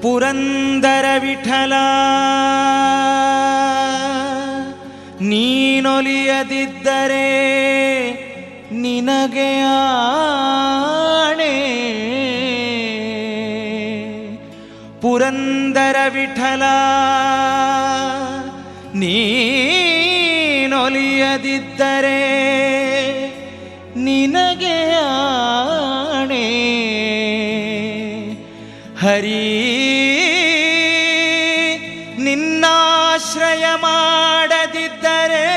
ಪುರಂದರ ವಿಠಲ ನೀನೊಲಿಯದಿದ್ದರೆ ನಿನಗೆ ಆಣೆ. ಪುರಂದರ ವಿಠಲ ನೀನೊಲಿಯದಿದ್ದರೆ ನಿನಗೆ ಆಣೆ. ಹರಿ ನಿನ್ನಾಶ್ರಯ ಮಾಡದಿದ್ದರೆ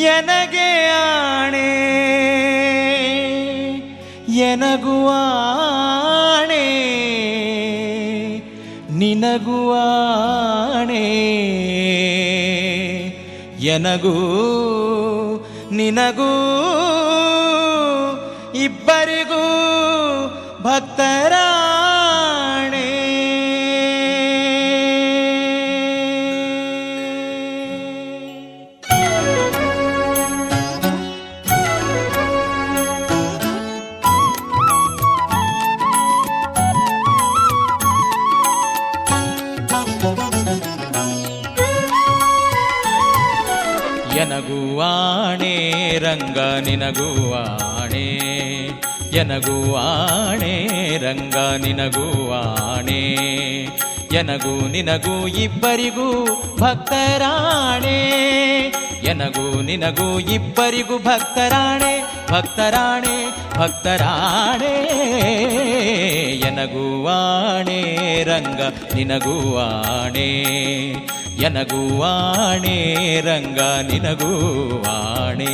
ಎನಗೆ ಆಣೆ. ಎನಗೂ ಆಣೆ ನಿನಗೂ ಆಣೆ. ಎನಗೂ ನಿನಗೂ ಇಬ್ಬರಿಗೂ ಭಕ್ತರಾಣೆ. ಎನಗೂ ಆಣೆ ರಂಗ ನಿನಗೂ ಆಣೆ. ಎನಗೂ ಆಣೆ ರಂಗ ನಿನಗೂ ಆಣೆ. ಎನಗೂ ನಿನಗೂ ಇಬ್ಬರಿಗೂ ಭಕ್ತರಾಣೆ. ಎನಗೂ ನಿನಗೂ ಇಬ್ಬರಿಗೂ ಭಕ್ತರಾಣೆ. ಭಕ್ತರಾಣೆ ಭಕ್ತರಾಣೆ. ಎನಗೂ ಆಣೆ ರಂಗ ನಿನಗೂ ಆಣೆ. ಎನಗೂ ಆಣೆ ರಂಗ ನಿನಗೂ ಆಣೆ.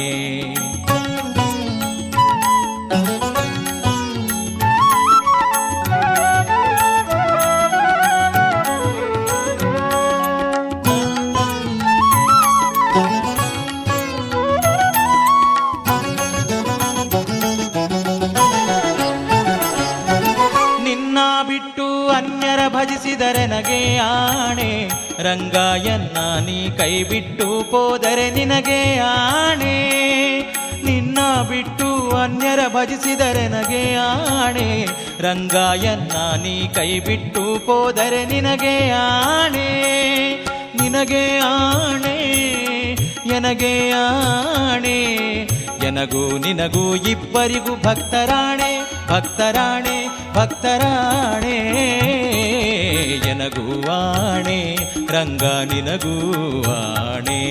ಭಜಿಸಿದರೆ ನಗೆ ಆಣೆ. ರಂಗಾಯನ್ನ ನೀ ಕೈ ಬಿಟ್ಟು ಹೋದರೆ ನಿನಗೆ ಆಣೆ. ನಿನ್ನ ಬಿಟ್ಟು ಅನ್ಯರ ಭಜಿಸಿದರೆ ನಗೆ ಆಣೆ. ರಂಗಾಯನ್ನ ನೀ ಕೈ ಬಿಟ್ಟು ಹೋದರೆ ನಿನಗೆ ಆಣೆ. ನಿನಗೆ ಆಣೆ ಎನಗೆ ಆಣೆ. ಎನಗೂ ನಿನಗೂ ಇಬ್ಬರಿಗೂ ಭಕ್ತರಾಣೆ. ಭಕ್ತರಾಣೆ ಭಕ್ತರಾಣೆ. ಎನಗೂ ಆಣೆ ರಂಗ ನಿನಗೂ ಆಣೆ.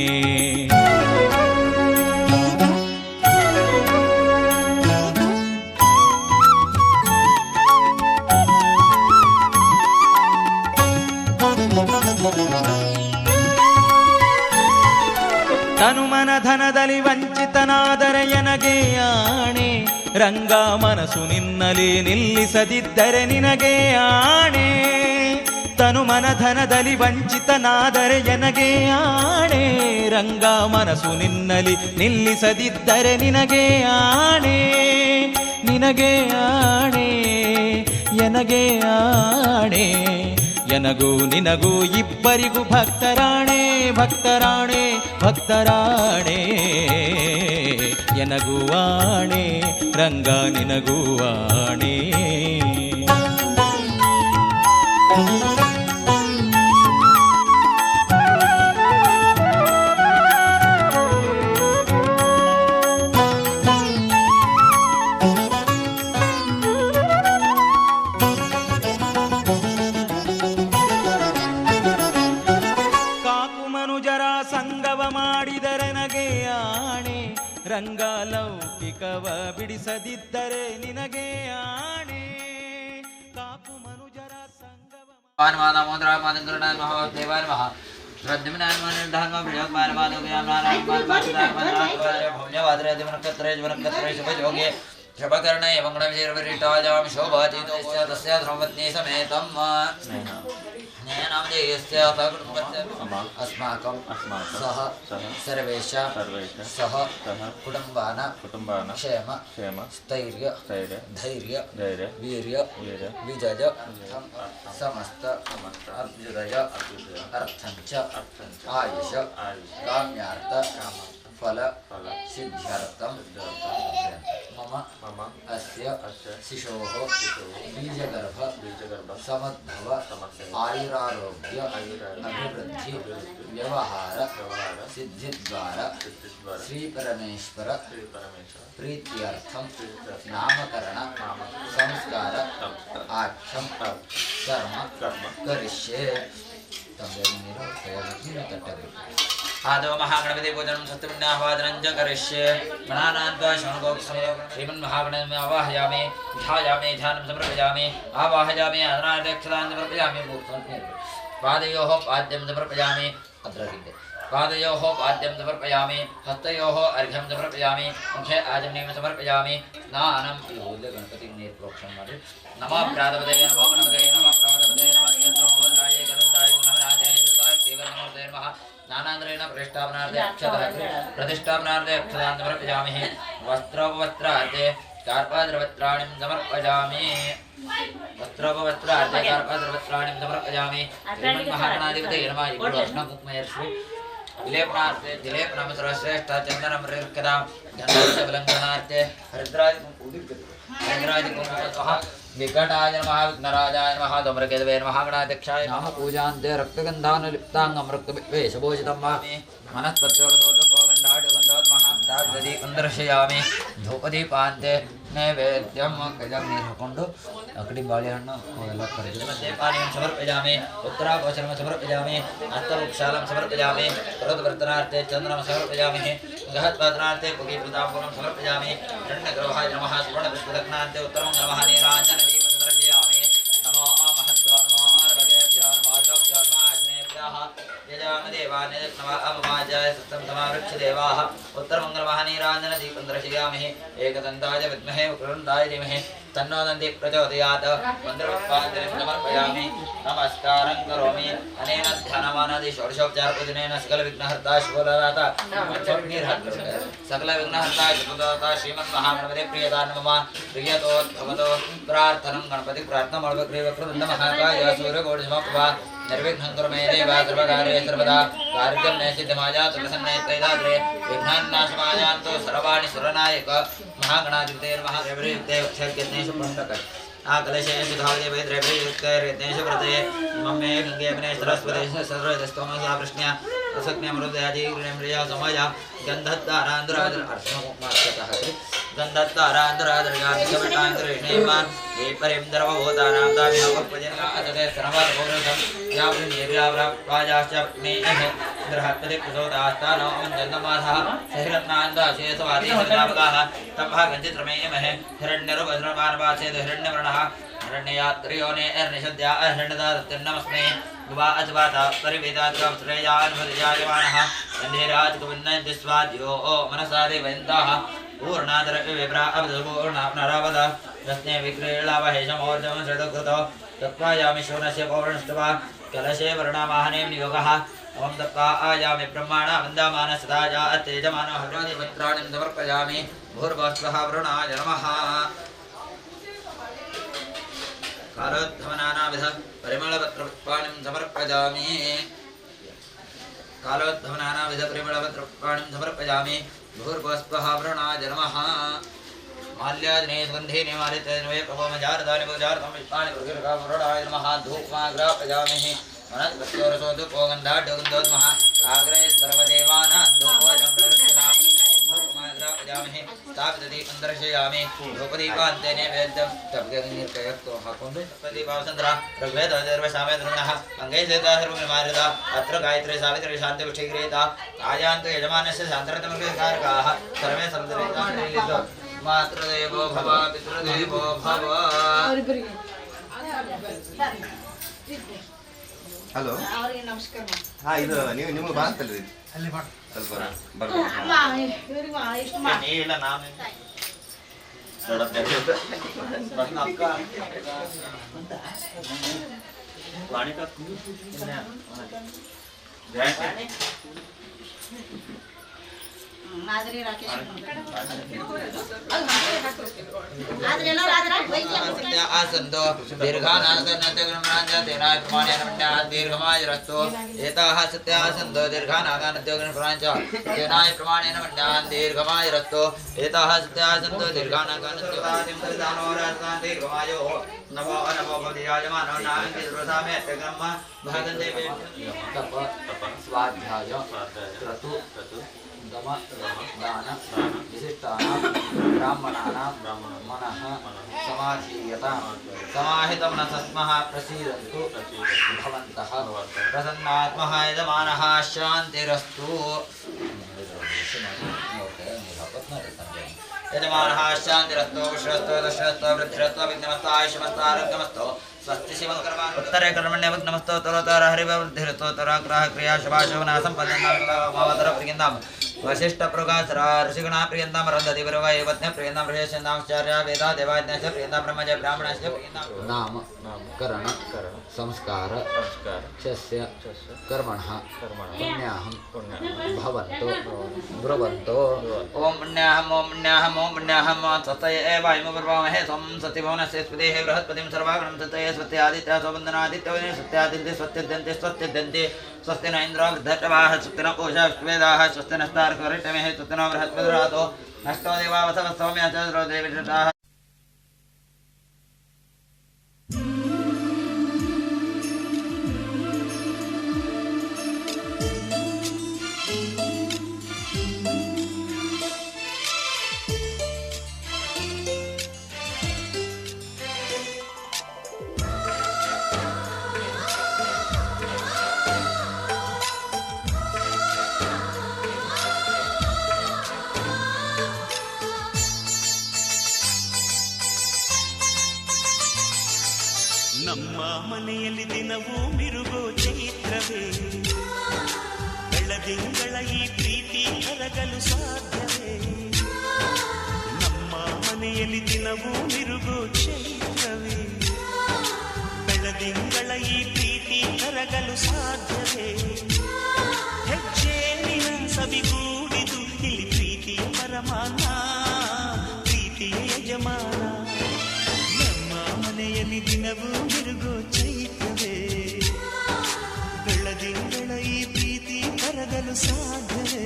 ತನು ಮನ ಧನದಲ್ಲಿ ವಂಚಿತನಾದರೆ ಎನಗೆ ಆಣೆ. ರಂಗ ಮನಸ್ಸು ನಿನ್ನಲಿ ನಿಲ್ಲಿಸದಿದ್ದರೆ ನಿನಗೆ ಆಣೆ. ತನು ಮನ ಧನದಲ್ಲಿ ವಂಚಿತನಾದರೆ ಎನಗೆ ಆಣೆ. ರಂಗ ಮನಸ್ಸು ನಿನ್ನಲಿ ನಿಲ್ಲಿಸದಿದ್ದರೆ ನಿನಗೆ ಆಣೆ. ನಿನಗೆ ಆಣೆ ಎನಗೆ ಆಣೆ. ಎನಗೂ ನಿನಗೂ ಇಬ್ಬರಿಗೂ ಭಕ್ತರಾಣೆ. ಭಕ್ತರಾಣೆ ಭಕ್ತರಾಣೆ. ಎನಗೂ ಆಣೆ ರಂಗ ನಿನಗೂ ಆಣೆ. ರಂಗ ಲೌಕಿಕವ ಬಿಡಿಸದಿದ್ದರೆ ನಿನಗೆ ಆಣೆ. ಕಾಪು ಮನುಜರ ಸಂಗವ ಶುಭಕರ್ಣೇ ಮಂಗಳಂ ಶೋಭಾತಿ ತಸ್ಯ ಧರ್ಮಪತ್ನಿ ಸಮೇತಂ अस्माकं सह सर्वेषां सह कुटुम्बानां क्षेम स्थैर्य धैर्य वीर्य विजय समस्त अभ्युदय अर्थञ्च आयुष काम्यार्थ फल सिद्ध्यर्थम मम अस्य शिशोः बीजगर्भ समद्भव आयुरारोग्य अभिवृद्धि व्यवहार सिद्धिद्वारा श्री परमेश्वर प्रीत्यर्थम नामकरण संस्कार आख्यम कर्म करिष्ये। आदौ महागणपति पूजनं सत्यपुण्यावादनं च करिष्ये। गणानान्त्वा शरणगोक्षमे श्रीमन्महागणपतिम् आवाहयामि ध्यायामि ध्यानं समर्पयामि आवाहयामि आदराध्यक्षतां समर्पयामि। पादयोः पाद्यं समर्पयामि अद्रविन्दे पादयोः पाद्यं समर्पयामि हस्तयोः अर्घ्यं समर्पयामि मुखे आचमनीयं समर्पयामि। स्नानं गणपतिं निर्प्रोक्षं माडि नमः प्रातपदे नमो गणपते नमः प्रमदपदे नमः यन्त्रोमोदराय गणन्दाय नमराजय सुताय देवनमोदे नमः। स्नानान्तरेण प्रतिष्ठापनार्थे अक्षतः प्रतिष्ठापनार्थे अक्षतां समर्पयामि। वस्त्रोपवस्त्रार्थे कार्पाद्रवस्त्राणि समर्पयामि वस्त्रोपवस्त्रार्थे कार्पाद्रवस्त्राणि समर्पयामि। श्रीमन्महागणाधिपतये नमः। कृष्णकुक्मयर्षि विलेपनार्थे दिलेपनं सर्वश्रेष्ठ चन्दनं हृत्कदां धनस्य हरिद्रादिकुङ्कुमतः विकटाय नमः विघ्नराजाय नमः धूम्रकेतवे नमः गणाध्यक्षाय नमः। पूजान्ते रक्तगन्धानुलिप्ताङ्गं रक्तवेषभूषितं वामि मनस्पत्योरसोदकोगन्धाडुगन्धोत्महां दर्शयामि। धूपदीपान्ते नैवेद्यं गजं नीरुकोंडु अकड़ी बाಳೆಹಣ್ಣು ಅವೆಲ್ಲ ಕರೆದು ದೀಪಾನಿಯನ್ನು ಸಮರ್ಪಯಾಮಿ। ಉತ್ತರಾಭೂಷಣಂ ಸಮರ್ಪಯಾಮಿ ಹಸ್ತವೃಕ್ಷಾಲಂ ಸಮರ್ಪಯಾಮಿ। ಕರೋದ್ವರ್ತನಾರ್थे ಚಂದ್ರಂ ಸಮರ್ಪಯಾಮಿ। ಗೃಹತ್ವರ್ತನಾರ್थे ಪುಗೀಪೃತಾಂಬೂಲಂ ಸಮರ್ಪಯಾಮಿ। ಹಿರಣ್ಯಗರ್ಭಾಯ ನಮಃ ಸುವರ್ಣದಕ್ಷಿಣಾಂತೆ ಉತ್ತರಂ ನಮಃ ನೀರಾಂಜನದೀಪಂ ದರ್ಶಯಾಮಿ। ನಮೋ ಮಹದ್ಭ್ಯೋ ನಮೋ ಆರ್ಭಗೇಭ್ಯೋ ನಮೋ ಅರ್ಘ್ಯೋ ನಮಃ ಅಗ್ನೇಭ್ಯಃ यजामदेवान् नमः अमवाजाय सत्यं समावृक्षदेवाः उत्तरमङ्गलमः नीराञ्जनदीपं दर्शयामि। एकदन्ताय विद्महे वक्रतुण्डाय धीमहि तन्नो दन्ति प्रचोदयात्। मन्त्रपुष्पाञ्जलिं समर्पयामि नमस्कारं करोमि। अनेन ध्यानमानादि षोडशोपचारपूजनेन सकलविघ्नहर्ता शुभदाता सकलविघ्नहर्ता शुभदाता श्रीमन्महागणपति प्रियदान् मम प्रियतोद्भवतो प्रार्थनं गणपति प्रार्थनामळवग्रीवक्रतुण्डमहाकाय सूर्यकोटिसमप्रभा निर्विघ्नं कुरु मे देव सर्वकार्ये सर्वदा कार्यं मे सिद्धमायातु प्रसन्नेत्रैदाद्रे विघ्नान्नाशमायान्तु सर्वाणि सुरनायक महागणाधिपते नमः। द्रव्ययुक्ते वक्षज्ञेषु पुस्तक कलशेषु धावते द्रव्ययुक्ते रत्नेषु व्रते मम्मे गंगे अग्ने सरस्वते सर्वदस्तोमसा प्रश्न्या प्रसज्ञमरुदयाजीर्णेन्द्रिया समया गन्धद्दारान्द्राद्र अर्ष्णकुमार्कतः गन्धद्दारान्द्राद्रगामिकवटान्द्रेणेमा ये परिमदरवभूतानां तामिनोपजनातते सर्वभूतं यावृन्निर्यावृपाजाश्चप्नेः गृहत्पतिप्रसोदास्तानो मञ्जन्दमाधः सहिरत्नान्दाशेषवादी हरिलापकाः तपः गञ्चित्रमेमहे हिरण्यरूपधर्मानवासेद हिरण्यवर्णः हिरण्ययात्रियोने अर्निषद्या अर्हण्यदादत्तिर्नमस्मे गुवा अजवाता परिवेदात्रं श्रेयान्भुतिजायमानः गन्धेराजकुविन्नन्ति स्वाद्यो मनसा देवयन्ताः पूर्णादरविभ्रा अवधपूर्णाप्नरावद रत्ने विक्रीळावहेशमोर्जं षडकृतो तत्त्वायामि शूनस्य पौर्णष्टवा कलशे वर्णामाहनें नियोगः ओं दत्त्वा आयामि ब्रह्माणा वन्दामानसदाया तेजमानो हरिपत्राणिं समर्पयामि। भूर्भुवः वरुणाय नमः। कालोद्धवनानाविध परिमलपत्रपुष्पाणिं समर्पयामि कालोद्धवनानाविध परिमलपत्रपुष्पाणिं समर्पयामि। भूर्भुवः वरुणाय नमः। माल्यादिने सुगन्धीनि मालितैर्वे प्रभोमजारदानि पूजार्थं पुष्पाणि प्रकीर्षावरुणाय नमः। धूपमाग्रापयामि मनस्पत्योरसोदुपो गन्धाढ्यगन्धोत्मः आग्रे सर्वदेवानां धूपोजं प्रदक्षिणां धूपमाग्रापयामि। स्थापितदीपं दर्शयामि। धूपदीपान्ते नैवेद्यं तप्तनिर्कयत्तो हाकोण्डु प्रदीपावसन्द्र ऋग्वेदोदर्वसामेन्द्रनः अङ्गैसेता सर्वनिर्मारिता अत्र गायत्री सावित्री शान्तिपुष्टिग्रहीता आयान्तु यजमानस्य शान्तरतमकारकाः सर्वे समुद्रेता मातृदेवो भव पितृदेवो भव। ಹಲೋ ಅವರಿಗೆ ನಮಸ್ಕಾರ ಹಾ ಇದು ನೀವು ನಿಮಗೆ ಬಾಸ್ತಲ್ರಿ ಅಲ್ಲಿ ಮಾಡು ಸ್ವಲ್ಪ ಬರ್ಬೇಕು ಅಮ್ಮ ಇವರಿಗೆ ಇಷ್ಟು ಮಾ ಇಲ್ಲ ನಾನು ಅಕ್ಕ ವಾಣಿಕ ಮಾದರಿ ರಾಕೇಶ್ ಆದ್ರೆ ಎಲ್ಲರೂ ಆದ್ರ ವೈದ್ಯ ಆಸಂತೋ ದೀರ್ಘಾನಾಗನತ್ಯಗ್ರಮರಾಂಜ ಪ್ರಮಾಣೇನ ಮಣ್ಯ ದೀರ್ಘಮಾಯರಸ್ತು ಏತಾಹ ಸತ್ಯಾಸಂತೋ ದೀರ್ಘಾನಾಗನತ್ಯಗ್ರಮರಾಂಜ ತೇನಾಯ ಪ್ರಮಾಣೇನ ಮಣ್ಯ ದೀರ್ಘಮಾಯರಸ್ತು ಏತಾಹ ಸತ್ಯಾಸಂತೋ ದೀರ್ಘಾನಾಗನತ್ಯಗ್ರಮರಾಂಜ ದೀರ್ಘಮಾಯೋ ನಮೋ ನಮೋ ಭವತಿಯಾಜಮಾನೋ ನಾಂತಿ ದುರ್ಸಾಮೇ ಅತ್ಯಗ್ರಮ ಭಾಗಂತೆ ತಪ ಸ್ವಾಧ್ಯಾಯ ಕ್ರತು ದಮ ದಾನ ವಿಶಿಷ್ಟಾನಾಂ ಬ್ರಾಹ್ಮಣಾನಾಂ ಮನಃ ಸಮಾಧೀಯತ ಸಮಾಹಿತಂ ನ ತಸ್ಮಃ ಪ್ರಸೀದಂತು ಭವಂತಃ ಪ್ರಸನ್ನಾತ್ಮಃ ಯಜಮಾನಃ ಶಾಂತಿರಸ್ತು ಯಜಮಾನಃ ಶಾಂತಿರಸ್ತು ಶ್ರಸ್ತು ದಶರಸ್ತು ವೃದ್ಧಿರಸ್ತು ವಿಘ್ನಮಸ್ತು ಆಯುಷ್ಮಸ್ತು ಆರೋಗ್ಯಮಸ್ತು ಸ್ವಸ್ತಿ ಶಿವಕರ್ಮಾನ್ ಉತ್ತರೇ ಕರ್ಮಣ್ಯ ವಿಘ್ನಮಸ್ತು ತರೋತರ ಹರಿವ ವೃದ್ಧಿರಸ್ತು ತರಾಗ್ರಹ ಕ್ರಿಯಾ ಶುಭಾಶೋನ ಸಂಪದನಾಮವತರ ಪ್ರಿಯಂದಾಂ ವಶಿಷ್ಠ ಪ್ರಗಾಸರ ಋಷಿಗಣ ಪ್ರಿಯಂದಾಂ ರಂದದಿ ವಿರವ ಏವತ್ನ ಪ್ರಿಯಂದಾಂ ಋಷೇಶಂದಾಂಶ್ಚಾರ್ಯ ವೇದ ದೇವಾಜ್ಞಾಶ್ಚ ಪ್ರಿಯಂದಾಂ ಬ್ರಹ್ಮಜ ಬ್ರಾಹ್ಮಣಶ್ಚ ಪ್ರಿಯಂದಾಂ ನಾಮ ಕರಣ ಸಂಸ್ಕಾರ ಕ್ಷಸ್ಯ ಕರ್ಮಣಃ ಪುಣ್ಯಾಹಂ ಭವಂತು ಬ್ರುವಂತು ಓಂ ಪುಣ್ಯಾಹಂ ಓಂ ಪುಣ್ಯಾಹಂ ಓಂ ಪುಣ್ಯಾಹಂ ತತಯೇ ವಾಯುಮ ಬ್ರಹ್ಮಹೇ ಸ್ವಂ ಸತಿಭವನಸ್ಯ ಸ್ಪತಿಃ ಬೃಹಸ್ಪತಿಂ ಸರ್ವಾಗಣಂ ತತಯೇ ಸ್ವತ್ಯಾದಿತ್ಯ ಸ್ವಬಂಧನಾದಿತ್ಯ ಸ್ವತ್ಯಾದಿತ್ಯ ಸ್ವತ್ಯದ್ಯಂತೆ ಸ್ವತ್ಯದ್ಯಂತೆ ಸ್ವಸ್ತಿ ನ ಇಂದ್ರ ವೃದ್ಧಟವಾಹ ಸ್ವಸ್ತಿ ನ ಪೂಷಾ ವಿಶ್ವೇದಾಹ ಸ್ವಸ್ತಿ ನಸ್ತಾರ್ಕರಿಷ್ಟಮೇ ಸ್ವಸ್ತಿ ನ ಬೃಹಸ್ಪತಿರಾತೋ ಅಷ್ಟೋ ದೇವಾವಸವಸ್ತೋಮ್ಯ ಚಂದ್ರೋ ದೇವಿಷಟಾಹ ನಮ್ಮ ಮನೆಯಲ್ಲಿ ದಿನವೂ ಮಿರುಗೋ ಚೈತ್ರವೇ ಬೆಳದಿಂಗಳ ಈ ಪ್ರೀತಿ ಕರಗಲು ಸಾಧ್ಯವೇ ನಮ್ಮ ಮನೆಯಲ್ಲಿ ದಿನವೂ ಮಿರುಗೋ ಚೈತ್ರವೇ ಬೆಳದಿಂಗಳ ಈ ಪ್ರೀತಿ ಕರಗಲು ಸಾಧ್ಯವೇ ಹೆಜ್ಜೇನಿನ ಸವಿಗೂಡಿದು ಇಲ್ಲಿ ಪ್ರೀತಿಯ ಪರಮಾನ ಪ್ರೀತಿಯ ಯಜಮಾನ ಮನೆಯಲ್ಲಿ ದಿನವೂ ಮಿರುಗೋ ಚೈತ್ರವೇ ಬೆಳದಿಂಗಳ ಈ ಪ್ರೀತಿ ಕರಗಲು ಸಾಧ್ಯವೇ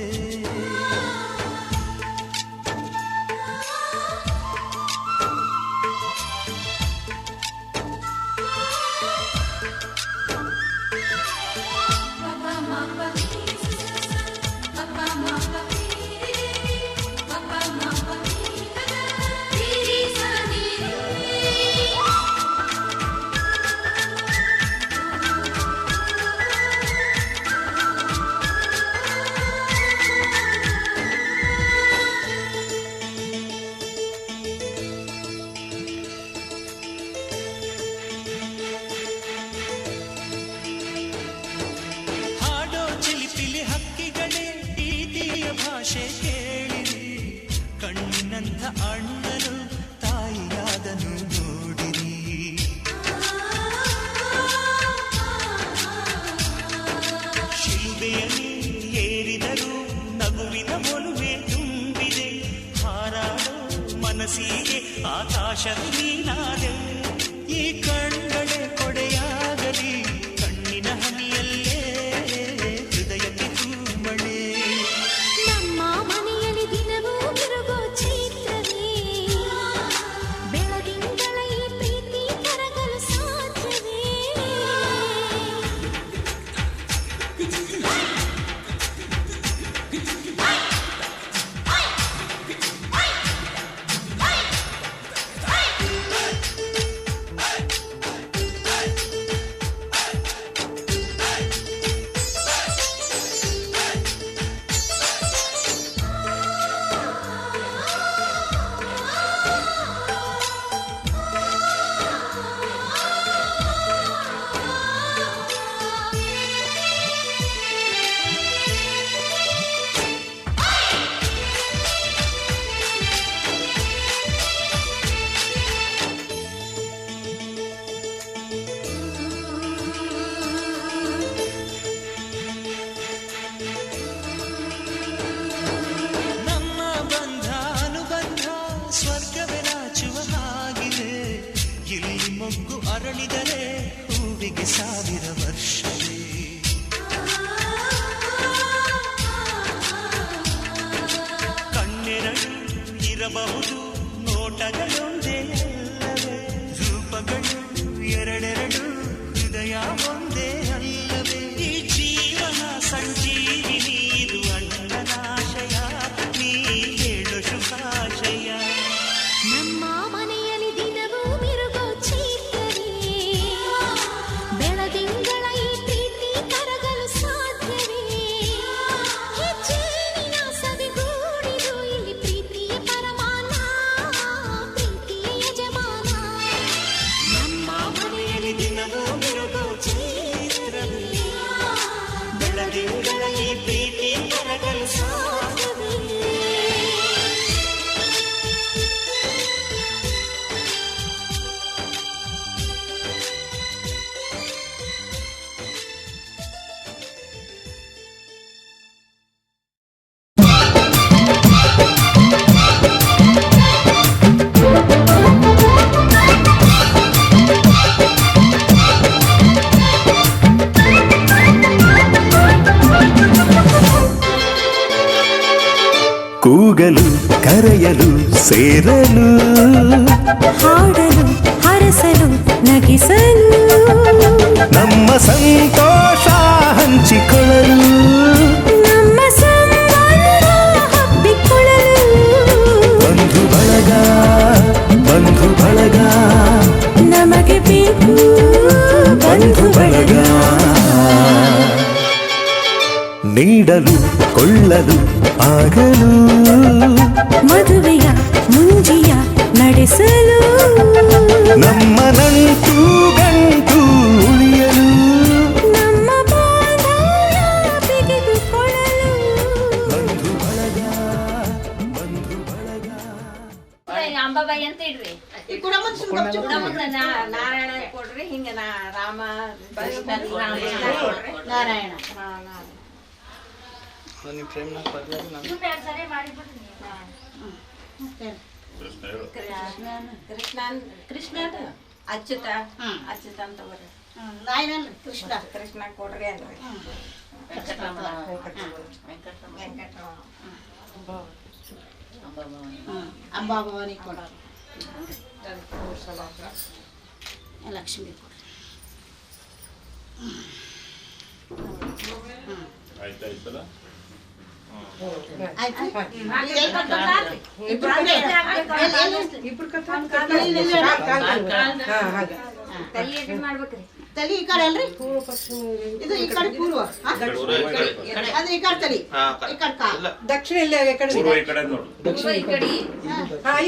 ಭಾಷೆ ಕೇಳಿರಿ ಕಣ್ಣಿನಂಥ ಅಣ್ಣನು ತಾಯಿಯಾದನು ನೋಡಿರಿ ಶಿಲ್ಬೆಯಲ್ಲಿ ಏರಿದರು ನಗುವಿನ ಒಲುವೆ ತುಂಬಿದೆ ಹಾರಾಡೋ ಮನಸ್ಸಿಗೆ ಆಕಾಶದ ನೀನಾದೆ ಈ ಕಣ್ಗಳೇ ಕೊಡೆಯಾಗಲಿ ಕಣ್ಣಿನ ಹನಿಯಲ್ಲೇ ಹೃದಯಕ್ಕೆ ತುಂಬಣೆ 1000 ವರ್ಷವೇ. ಕಣ್ಣೆರಡು ಇರಬಹುದು ನೋಟಗಳೊಂದೇ ಅಲ್ಲವೇ, ರೂಪಗಳು ಎರಡೆರಡು ಹೃದಯ ಒಂದೇ ಅಲ್ಲವೇ. ಈ ಜೀವನ ಸಂಜೀವಿನಿ ಇದು ಅಣ್ಣನಾಶಯ, ನೀ ಹೇಳು ಶುಭಾಶಯ. ನಮ್ಮ ಮನೆಯಲ್ಲಿ ದಿನವೂ ಮಿರುಗೋ ಚೈತ್ರವೇ, ಬೆಳದಿಂಗಳ ಈ ಪ್ರೀತಿ ಕರಗಲು ಸಾಧ್ಯವೇ. ಹೆಚ್ಚೇನಿನ ಸವಿಗೂಡಿದು ಇಲ್ಲಿ ಪ್ರೀತಿಯ ಪರಮಾನ, ಪ್ರೀತಿಯ ಯಜಮಾನ. ನಮ್ಮ ಮನೆಯಲ್ಲಿ ದಿನವೂ ಮಿರುಗೋ ಚೈತ್ರವೇ, ಬೆಳದಿಂಗಳ ಈ ಪ್ರೀತಿ ಕರಗಲು ಸಾಧ್ಯವೇ. ಕೂಗಲು ಕರೆಯಲು ಸೇರಲು, ಹಾಡಲು ಹರಸಲು ನಗಿಸಲು, ನಮ್ಮ ಸಂತೋಷ ಹಂಚಿಕೊಳ್ಳಲು, ನಮ್ಮ ಸಂಬಂಧ ಹಬ್ಬಿಕೊಳ್ಳಲು. ಬಂಧು ಬಳಗ ಬಂಧು ಬಳಗ ನಮಗೆ ಬೇಕು ಬಂಧು ಬಳಗ. ನೀಡಲು ಕೊಳ್ಳಲು ಆಗಲು, ಮದುವೆಯ ಮುಂಜಿಯ ನಡೆಸಲು, ನಮ್ಮ ನಂಟು ಗಂಟು ಉಳಿಯಲು, ನಮ್ಮ ಬಾಂಧವ್ಯ ಬಿಗಿದುಕೊಳ್ಳಲು. ಬಂಧು ಬಳಗ ಬಂಧು ಬಳಗ. ಅಂಬಾಬಾಯಿ ಅಂತ ಇಡ್ರಿ. ಈ ಕುಡಮುಂದ ನಾರಾಯಣ ಕೊಡ್ರಿ. ಹಿಂಗ ರಾಮ ಕೃಷ್ಣ ನಾರಾಯಣ. ಕೃಷ್ಣ ಅಚ್ಯುತ ಅಚ್ಯುತ ಅಂತ ಬರ್ರಿ. ನಾಯನ ಕೃಷ್ಣ ಕೃಷ್ಣ ಕೊಡ್ರಿ ಅಂದ್ರಿ. ವೆಂಕಟರಮಣ ಅಂಬಾಭವಾನಿ ಕೊಡ್ರಿ. ಲಕ್ಷ್ಮಿ ಕೊಡ್ರಿ. ತಲಿ ಈ ಕಡೆ ಅಲ್ರಿ, ಇದು ಈ ಕಡೆ ಪೂರ್ವ, ಅದ್ರ ಈ ಕಡೆ ತಲಿ, ಈ ಕಡೆ ಕಾಲು. ದಕ್ಷಿಣ ಇಲ್ಲ, ಈ ಕಡೆ ದಕ್ಷಿಣ ಈ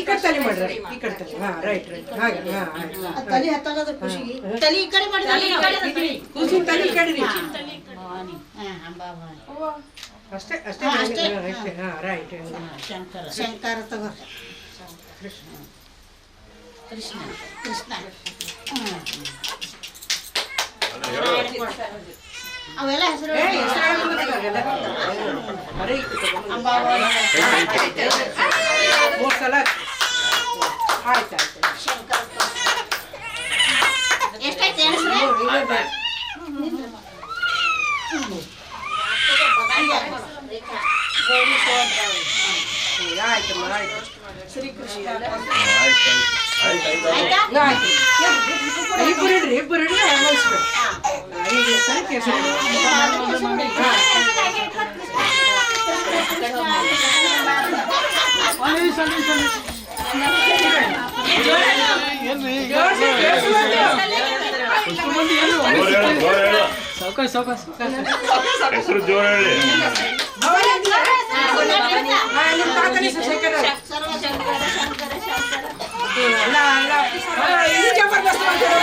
ಕಡೆ ತಲೆ ಮಾಡ್ರಿ, ಈ ಕಡೆ ತಲೆ. ಹಾ ರೈಟ್ ರೈಟ್ ಹಾಗೆ. ಹಾ ತಲಿ ಹತ್ತಾಗದ ಖುಷಿಗೆ ತಲಿ ಈ ಕಡೆ ಮಾಡಿದ್ರೆ ಕೂಸಿನ ತಲೆ ಈ ಕಡೆ ರೀ. ಅಂಬಾಭವಾನಿ ಅಷ್ಟೇ ಅಷ್ಟೇ ಅಷ್ಟೇ. ಹಾ ರೈಟ್. ಶಂಕರ ಶಂಕರ ತಗೋರಿ. ಕೃಷ್ಣ ಕೃಷ್ಣ ಕೃಷ್ಣ ಅವೆಲ್ಲ ಹೆಸರು ಮೂರು ಸಲ ಆಯ್ತು ಆಯ್ತು. ಎಷ್ಟೈತೆ ಹೆಸರು? ಆಯ್ತಮ್ಮ ಆಯ್ತು. ಶ್ರೀಕೃಷ್ಣ ಇಬ್ಬರು ಇಡ್ರಿ, ಇಬ್ಬರು ಇಡ್ರಿ. ಈಗ ಸಂಖ್ಯೆ ಹೆಸರು ಜೋರ ಹೇಳಿ. ನಿಮ್ಮ ತಾತನೇ ಶಂಕರ. ಅಲ್ಲ ಅಲ್ಲ ಇದು ಜಬರ್ದಸ್ತ್ ಮಾಡ್ತಾರೆ.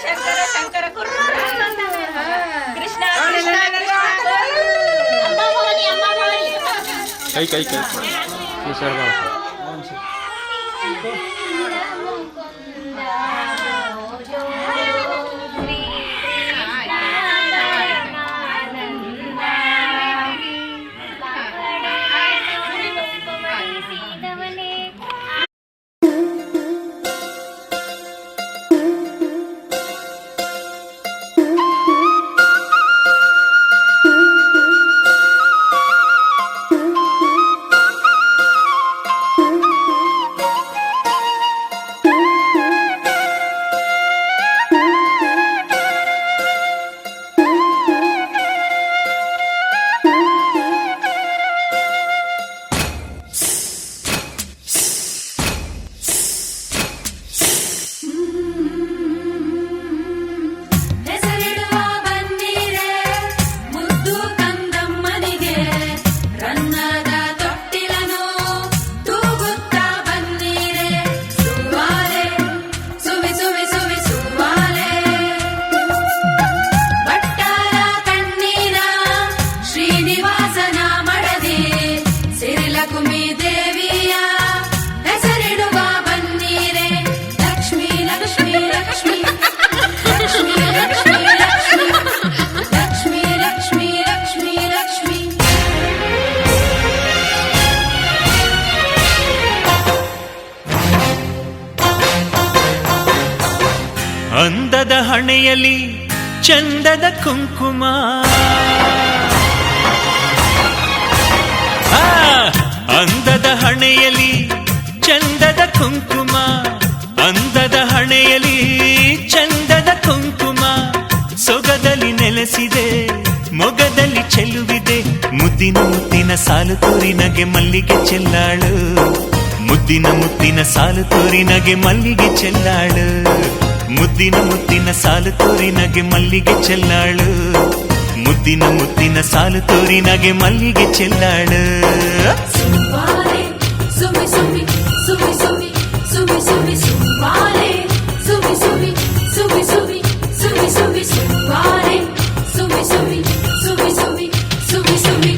ಶಂಕರ ಹೆಸರಿಡುವ ಬನ್ನಿರೆ ಮುದ್ದು ಕಂದಮ್ಮನಿಗೆ ರನ್ನದ ತೊಟ್ಟಿಲನು ತೂಗುತ್ತಾ ಬನ್ನಿರೆ ಸುವಾಲೆ ಸುವಿ ಸುವಿ ಸುವಿ ಸುವಾಲೆ ಬಟ್ಟಾರ ಕಣ್ಣೀರ ಶ್ರೀನಿವಾಸನ ಮಡದಿ ಸಿರಿಲಕುಮಿ ದೇವಿಯ ಹೆಸರಿಡುವ ಬನ್ನಿರೆ ಲಕ್ಷ್ಮೀ ಲಕ್ಷ್ಮೀ ಲಕ್ಷ್ಮೀ ಲಕ್ಷ್ಮೀ ಲಕ್ಷ್ಮೀ ಲಕ್ಷ್ಮೀ ಲಕ್ಷ್ಮೀ ಲಕ್ಷ್ಮೀ ಲಕ್ಷ್ಮೀ ಲಕ್ಷ್ಮೀ ಅಂದದ ಹಣೆಯಲ್ಲಿ ಚಂದದ ಕುಂಕುಮ ಅಂದದ ಹಣೆಯಲ್ಲಿ ಚಂದದ ಕುಂಕುಮ ಅಂದದ ಹಣೆಯಲ್ಲಿ ಚಂದದ ಕುಂಕುಮ ಸೊಗದಲ್ಲಿ ನೆಲೆಸಿದೆ ಮೊಗದಲ್ಲಿ ಚೆಲುವಿದೆ ಮುದ್ದಿನ ಮುತ್ತಿನ ಸಾಲು ತೋರಿನಗೆ ಮಲ್ಲಿಗೆ ಚೆಲ್ಲಾಳು ಮುದ್ದಿನ ಮುತ್ತಿನ ಸಾಲು ತೋರಿನಗೆ ಮಲ್ಲಿಗೆ ಚೆಲ್ಲಾಳು ಮುದ್ದಿನ ಮುತ್ತಿನ ಸಾಲು ತೋರಿನಗೆ ಮಲ್ಲಿಗೆ ಚೆಲ್ಲಾಳು ಮುದ್ದಿನ ಮುತ್ತಿನ ಸಾಲು ತೋರಿನಗೆ ಮಲ್ಲಿಗೆ ಚೆಲ್ಲಾಳು ಸುವಾಲೆ ಸುವಿ ಸುವಿ ಸುವಿ ಸುವಿ ಸುವಿ ಸುವಿ ಸುವಾಲೆ ಸುವಿ ಸುವಿ ಸುವಿ ಸುವಿ ಸುವಿ ಸುವಿ ಸುವಾಲೆ ಸುವಿ ಸುವಿ ಸುವಿ ಸುವಿ ಸುವಿ ಸುವಿ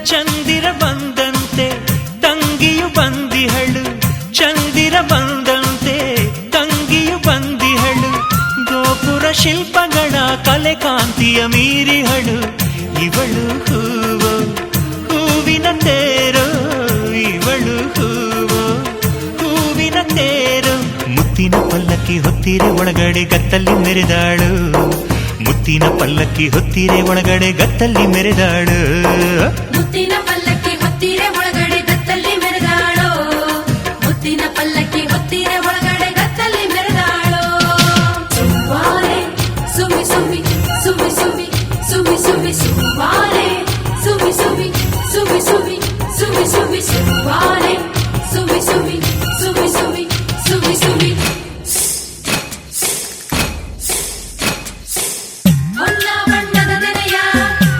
ಚಂದಿರ ಬಂದಂತೆ ತಂಗಿಯು ಬಂದಿಹಳು ಚಂದಿರ ಬಂದಂತೆ ತಂಗಿಯು ಬಂದಿಹಳು ಗೋಪುರ ಶಿಲ್ಪಗಳ ಕಲೆ ಕಾಂತಿಯ ಮೀರಿಹಳು ಇವಳು ಹೂವು ಹೂವಿನ ತೇರು ಇವಳು ಹೂವು ಹೂವಿನ ತೇರು ಮುತ್ತಿನ ಪಲ್ಲಕ್ಕಿ ಹೊತ್ತಿರೆ ಒಳಗಡೆ ಗತ್ತಲ್ಲಿ ಮೆರೆದಾಳು ಮುತ್ತಿನ ಪಲ್ಲಕ್ಕಿ ಹೊತ್ತಿರೆ ಒಳಗಡೆ ಗತ್ತಲ್ಲಿ ಮೆರೆದಾಳು ಮುತ್ತಿನ ಪಲ್ಲಕ್ಕಿ ಹೊತ್ತಿರೆ ಒಳಗಡೆ ಗತ್ತಲ್ಲಿ ಮೆರೆದಾಳೋ ಮುತ್ತಿನ ಪಲ್ಲಕ್ಕಿ ಹೊತ್ತಿರೆ ಒಳಗಡೆ ಗತ್ತಲ್ಲಿ ಮೆರೆದಾಳೋ ಸುವಾಲೆ ಸುವಿ ಸುವಿ ಸುವಿ ಸುವಿ ಸುವಿ ಸುವಿ ಸುವಾಲೆ ಸುವಿ ಸುವಿ ಸುವಿ ಸುವಿ ಸುವಿ ಸುವಿ ಸುವಾಲೆ ಸುವಿ ಸುವಿ ಸುವಿ ಸುವಿ ಸುವಿ ಸುವಿ ಹೊನ್ನ ಬಣ್ಣದ ನೆನೆಯ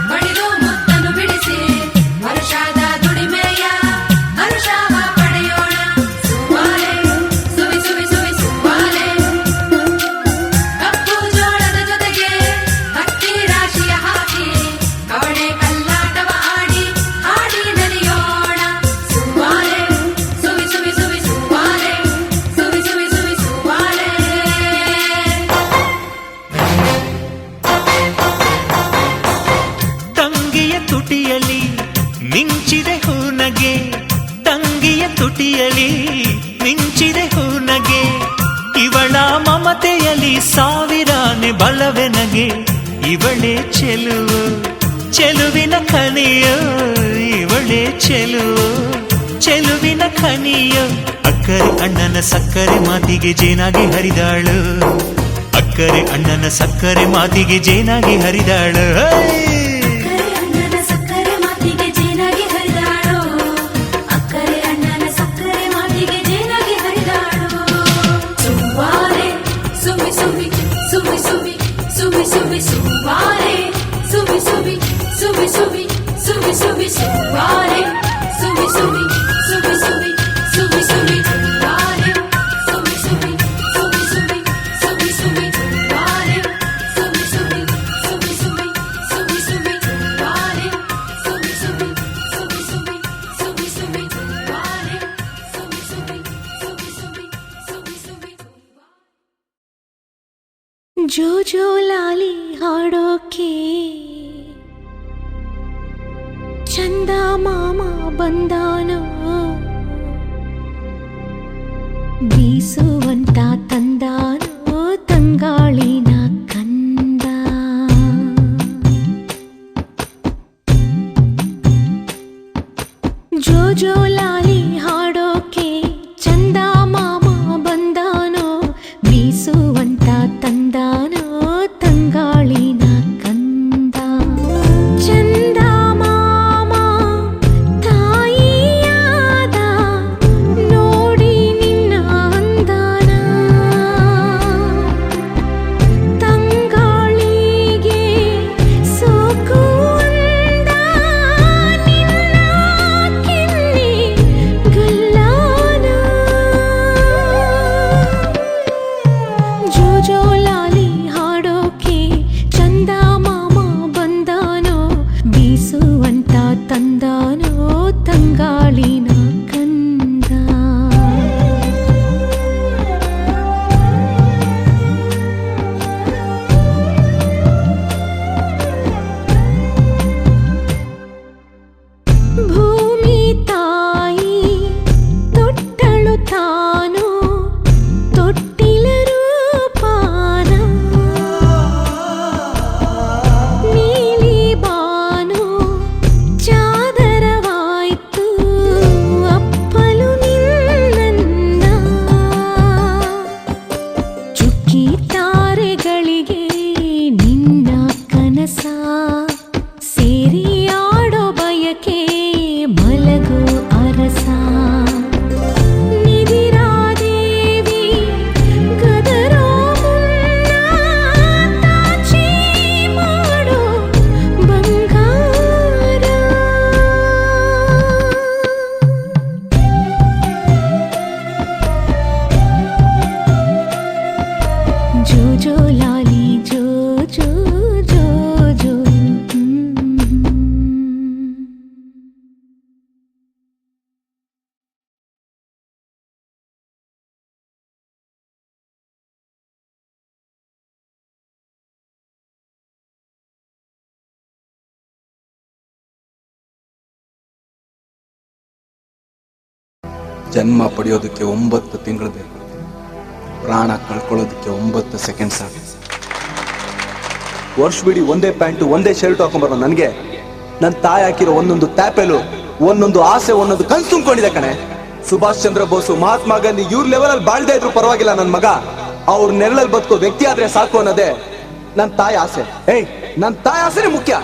ಬಡಿದು ಮುತ್ತನ್ನು ಬಿಡಿಸಿ ವರ್ಷದ ದುಡಿಮೆಯ ಹರುಷವ ಪಡೆಯೋಣ ಸುವಾಲೆ ಸುವಿ ಸುವಿ ಸುವಿ ಸುವಾಲೆ ಕಪ್ಪು ಜೋಳದ ಜೊತೆಗೆ ಹತ್ತಿ ರಾಶಿಯ ಹಾಕಿ ಕವಡೆ ಕಲ್ಲಾಟವ ಆಡಿ ಹಾಡಿ ನಲಿಯೋಣ ಸುವಾಲೆ ಸುವಿ ಸುವಿ ಸುವಿ ಸುವಾಲೆ ಸುವಿ ಸುವಿ ಸುವಿ ಸುವಾಲೆ ತಂಗಿಯ ತುಟಿಯಲ್ಲಿ ಮಿಂಚಿದೆ ಹೂನಗೆ ತಂಗಿಯ ತುಟಿಯಲ್ಲಿ ಮಿಂಚಿದೆ ಹೂನಗೆ ಇವಳ ಮಮತೆಯಲ್ಲಿ ಸಾವಿರಾನೆ ಬಲವೆನಗೆ ಇವಳೇ ಚೆಲುವು ಚೆಲುವಿನ ಖನಿಯೋ ಇವಳೇ ಚೆಲುವು ಚೆಲುವಿನ ಖನಿಯೋ ಅಕ್ಕರೆ ಅಣ್ಣನ ಸಕ್ಕರೆ ಮಾತಿಗೆ ಜೇನಾಗಿ ಹರಿದಾಳು ಅಕ್ಕರೆ ಅಣ್ಣನ ಸಕ್ಕರೆ ಮಾತಿಗೆ ಜೇನಾಗಿ ಹರಿದಾಳು ಅಣ್ಣನ ಸಕ್ಕರೆ ಮಾತಿಗೆ ಜೇನಾಗಿ ಹರಿದಾಳೋ ಸುವಾರೆ ಸುವಿ ಸುವಿ ಸುವಿ ಸುವಿ ಸುವಿ ಸುವಿ ಸುವಾರೆ ಸುವಿ ಸುವಿ ಸುವಿ ಸುವಿ ಸುವಿ ಸುವಿ ಸುವಾರೆ ಸುವಿ ಸುವಿ ಸುವಿ ಸುವಿ ಸುವಿ ಸುವಿ ಸುವಾರೆ ಸುವಿ ಸುವಿ ಸುವಿ ಸುವಿ ಸುವಿ ಸುವಿ ಸುವಾರೆ ಸುವಿ ಸುವಿ ಸುವಿ ಸುವಿ ಸುವಿ ಸುವಿ ಜೋ ಜೋ ಲಾಲಿ ಹಾಡೋಕೆ ಚಂದ ಮಾಮ ಬಂದಾನೋ ಬೀಸುವಂತ ತಂದಾನೋ ತಂಗಾಳಿನ ಕಂದ ಜೋ ಜೋ ಲಾಲಿ ಹಾಡೋಕೆ ಚಂದ ಮಾಮ ಬಂದಾನೋ ಬೀಸುವಂತ ತಂದಾನೋ ತಂಗಾಳಿನ ಕಂದ ಚಂದ ಮಾಮ ತಾಯಿಯಾದ ನೋಡಿ ನಿನ್ನ ಅಂದಾನ ತಂಗಾಳಿಗೆ ಸೋಕು ಅಂದ ನಿನ್ನ ಕೆನ್ನೆ ಗಲ್ಲಾನ ಜೋ ಜೋ ಲಾಲಿ ಹಾಡೋಕೆ ಚಂದ ಮಾಮ ಬಂದಾನೋ ಬೀಸುವಂತ ತಂದಾನೋ ತಂಗಾಳಿನ ಕಂದ ಭೂಮಿ ತಾಯಿ ತೊಟ್ಟಳು ತಾನು ತೊಟ್ಟಿಲ ರೂಪಾನ ನೀಲಿ ಬಾನು ಚಾದರವಾಯ್ತು ಅಪ್ಪಲು ನಿನ್ನ ಚುಕ್ಕಿ ತಾರೆಗಳಿಗೆ ನಿನ್ನ ಕನಸ ಸೇರಿ ಆಡೋ ಬಯಕೆ ಮಲಗೋ ಅರಸ ನಿಧಿರಾದೇವಿ ಗದರೋ ಮುನ್ನ ತಾಚಿ ಮಾಡೋ ಬಂಗಾರ ಜೋ ಜೋ ಲಾಲಿ ಜೋ ಜೋ ಜೋ ಜೋ ಜನ್ಮ ಪಡೆಯೋದಕ್ಕೆ 9 ತಿಂಗಳು ಬೇಕು, ಪ್ರಾಣ ಕಳ್ಕೊಳ್ಳೋದಕ್ಕೆ 9 ಸೆಕೆಂಡ್ ಸಾಕು. ವರ್ಷವಿಡೀ ಒಂದೇ ಪ್ಯಾಂಟು ಒಂದೇ ಶರ್ಟ್ ಹಾಕೊಂಡ್ಬರೋ ನನಗೆ ನನ್ನ ತಾಯಿ ಹಾಕಿರೋ ಒಂದೊಂದು ಟ್ಯಾಪೆಲು ಒಂದೊಂದು ಆಸೆ ಒಂದೊಂದು ಕನ್ಸು ತುಂಬಿಕೊಂಡಿದೆ ಕಣೆ. ಸುಭಾಷ್ ಚಂದ್ರ ಬೋಸು, ಮಹಾತ್ಮ ಗಾಂಧಿ ಇವ್ರ ಲೆವೆಲಲ್ಲಿ ಬಾಳ್ದೇ ಇದ್ರು ಪರವಾಗಿಲ್ಲ, ನನ್ನ ಮಗ ಅವ್ರ ನೆರಳಲ್ಲಿ ಬದುಕೋ ವ್ಯಕ್ತಿ ಆದ್ರೆ ಸಾಕು ಅನ್ನೋದೇ ನನ್ನ ತಾಯಿ ಆಸೆ. ನನ್ನ ತಾಯಿ ಆಸೆನೇ ಮುಖ್ಯ.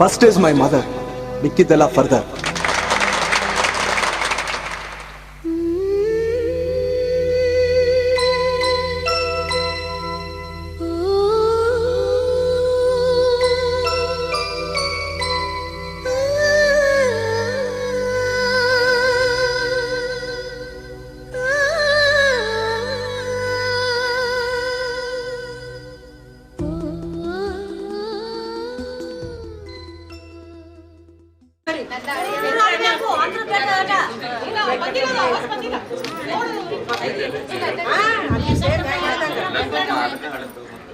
ಫಸ್ಟ್ ಇಸ್ ಮೈ ಮದರ್, ಮಿಕ್ಕಿದ್ದೆಲ್ಲ ಫರ್ದರ್.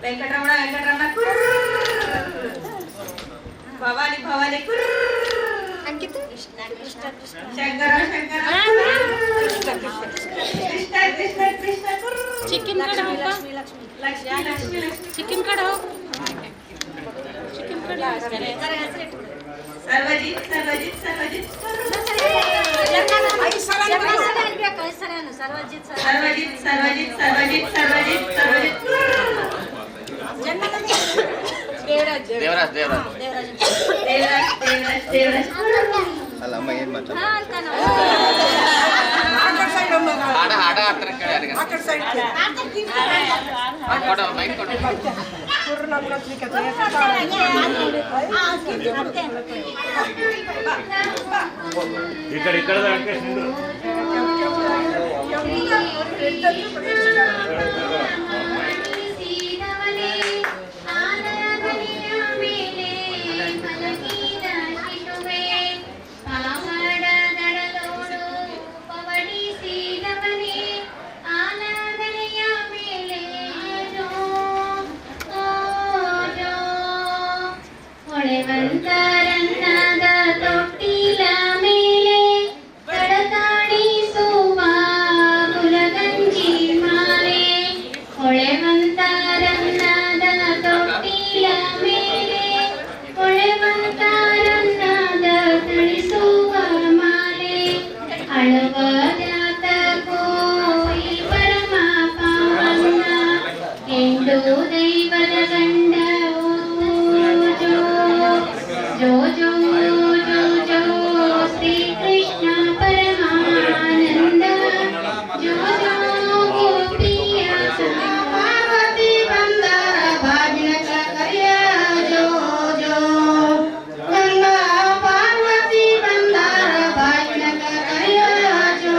ವೆಂಕಟರಮಣ ವೆಂಕಟರಮಣ ಭವಾನಿ ಭವಾನಿ ಅಂಕಿತ ಶಂಕರ ಶಂಕರ ಕೃಷ್ಣ ಕೃಷ್ಣ ಕೃಷ್ಣ ಚಿಕನ್ ಕಡೆ ಲಕ್ಷ್ಮಿ ಲಕ್ಷ್ಮಿ ಚಿಕನ್ ಕಡೆ ಚಿಕನ್ ಕಡೆ ಸರ್ವಜಿತ್ ಸರ್ವಜಿತ್ ಸರ್ವಜಿತ್ ಸರ್ವಜಿತ್ ಸರ್ವಜಿತ್ ಸರ್ವಜಿತ್ ಸರ್ವಜಿತ್ ಸರ್ವಜಿತ್ ದೇವರಾಜ್ ದೇವರಾಜ್ ದೇವರಾಜ್ ದೇವರಾಜ್ ದೇವರಾಜ್ ದೇವರಾಜ್ ಅಲ್ಲ ಅಮ್ಮ ಏನ್ ಮಾತಾಡ ಹಾಡ ಹಾಡ್ತಾರೆ ಕೇಳಿ. ಈ ಕಡೆ ಹೊಳೆವಂತರನ್ನದ ತೊಟ್ಟಿಲ ಮೇಲೆ ಕಡಕಾಡಿಸುವ ಕುಲಗಂಜಿ ಮಾಲೆ ಹೊಳೆವಂತರನ್ನದ ತೊಟ್ಟಿಲ ಮೇಲೆ ಹೊಳೆವಂತರನ್ನದ ತಳಿಸುವ ಮಾಲೆ ಅಳುವ ಜಾತಕೋ ಈ ಪರಮ ಪಾವನ ಎಂಡು ದೈವದ ಗಂಡ जो जो जो जो श्री कृष्ण परमानंद जो जो गोपिया पार्वती बंदर भाजन करिया जो जो गंगा पार्वती बंदर भाजन करिया जो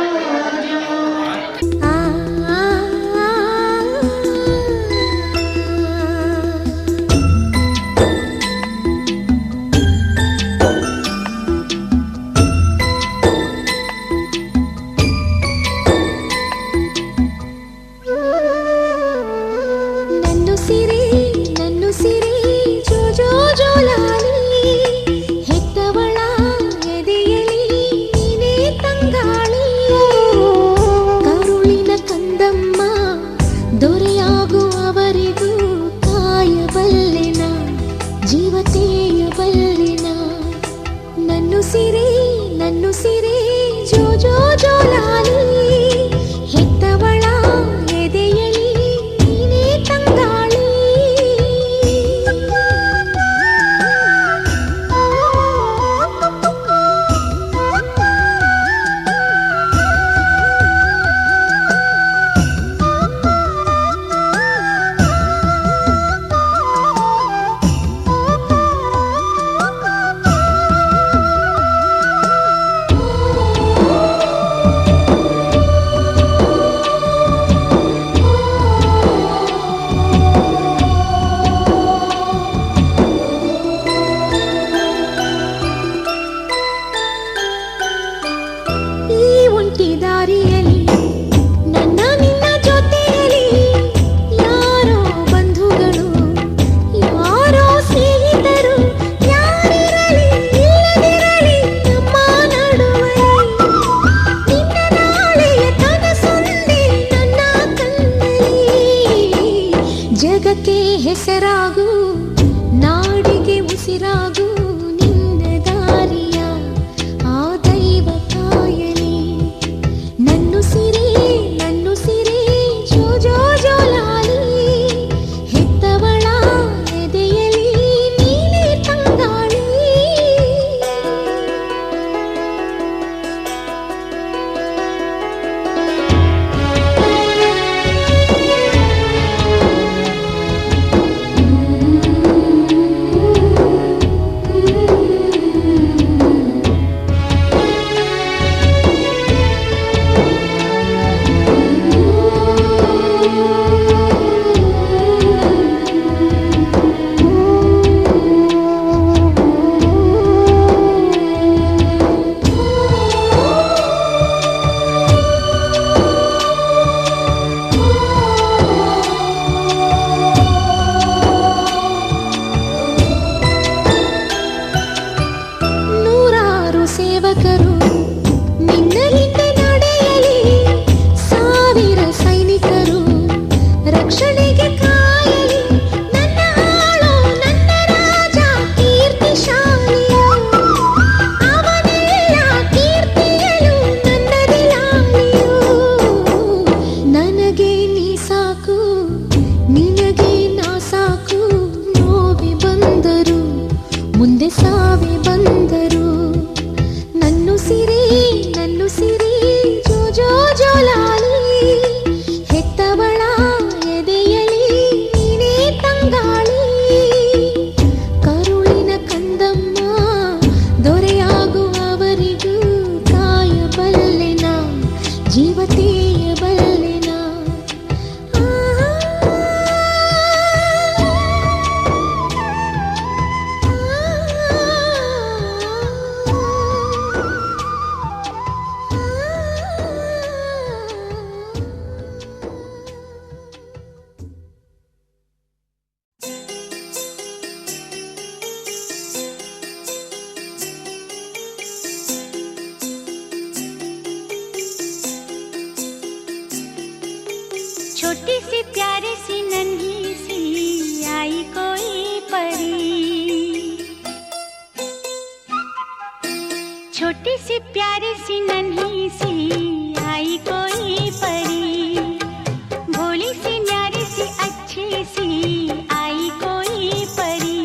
जो ನನ್ನು ಸಿರೆ ಜೋ ಜೋ ಜೋಲಾಲಿ ಹೆತ್ತವಳ ಎದೆಯಲಿ ನೀನೇ ತಂಗಾಳಿ ಜಗಕ್ಕೆ ಹೆಸರಾಗು ನಾಡಿಗೆ ಉಸಿರಾಗು ನಿನ್ನ ದಾರಿಯ ಆ ದೈವ ಕಾಯಲಿ ನನ್ನು ಸಿರೆ ಜೋ ಜೋ ಜೋಲಾಲಿ ಹೆತ್ತವಳ ಎದೆಯಲಿ ನೀನೇ ತಂಗಾಳಿ ಸೇವಕರು ನಿನ್ನ ಹಿಂದೆ ನಡೆಯಲಿ ಸಾವಿರ ಸೈನಿಕರು ರಕ್ಷಣೆಗೆ ಕಾಯಲಿ ನನ್ನ ಆಳು ನನ್ನ ರಾಜ ಕೀರ್ತಿಶಾಲಿಯು ಅವನೆಲ್ಲ ಕೀರ್ತಿಯಲು ನನ್ನದಿಲಾಲಿಯು ನನಗೆ ನೀ ಸಾಕು ನಿನಗೆ ನಾ ಸಾಕು ನೋವಿ ಬಂದರು ಮುಂದೆ ಸಾವಿ ಬಂದರು ನನ್ನು ಸಿ छोटी सी प्यारी सी नन्ही सी आई कोई परी, भोली सी न्यारी सी अच्छी सी आई कोई परी,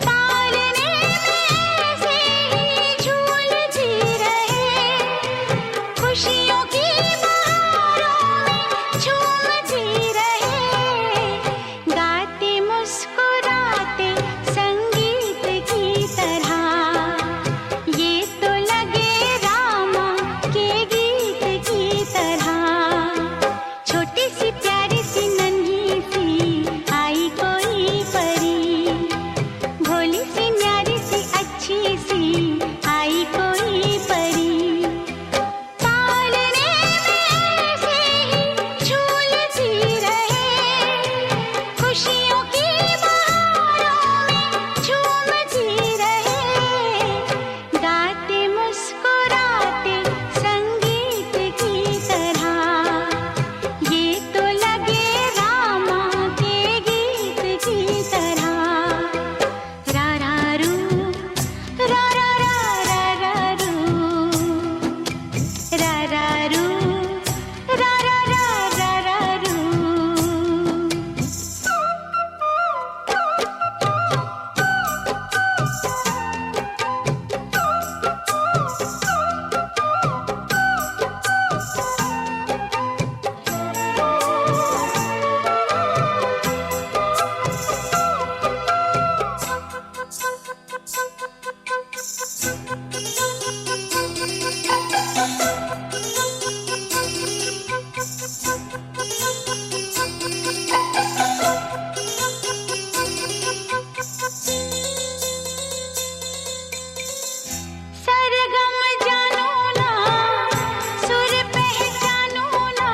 पालने में से ही झूलती रहे, खुशियों की बहारों में झूमती रहे, गाते मुस्कुराते संगीत की तरह, ये तो लगे रामा के गीत की तरह। छोटी सी प्यारी सी नन्ही सी आई कोई परी, भोली सी न्यारी सी अच्छी सी आई कोई परी, पालने में से ही झूलती रहे, खुशियों की बहारों में झूमती रहे, गाते मुस्कुराते संगीत की तरह, ये तो लगे रामा के गीत की तरह। रा रा रू, रा रा रा रा रा रू, रा रा रू, रा रा रा रा रा रू। सरगम जानो ना, सुर पहचानो ना,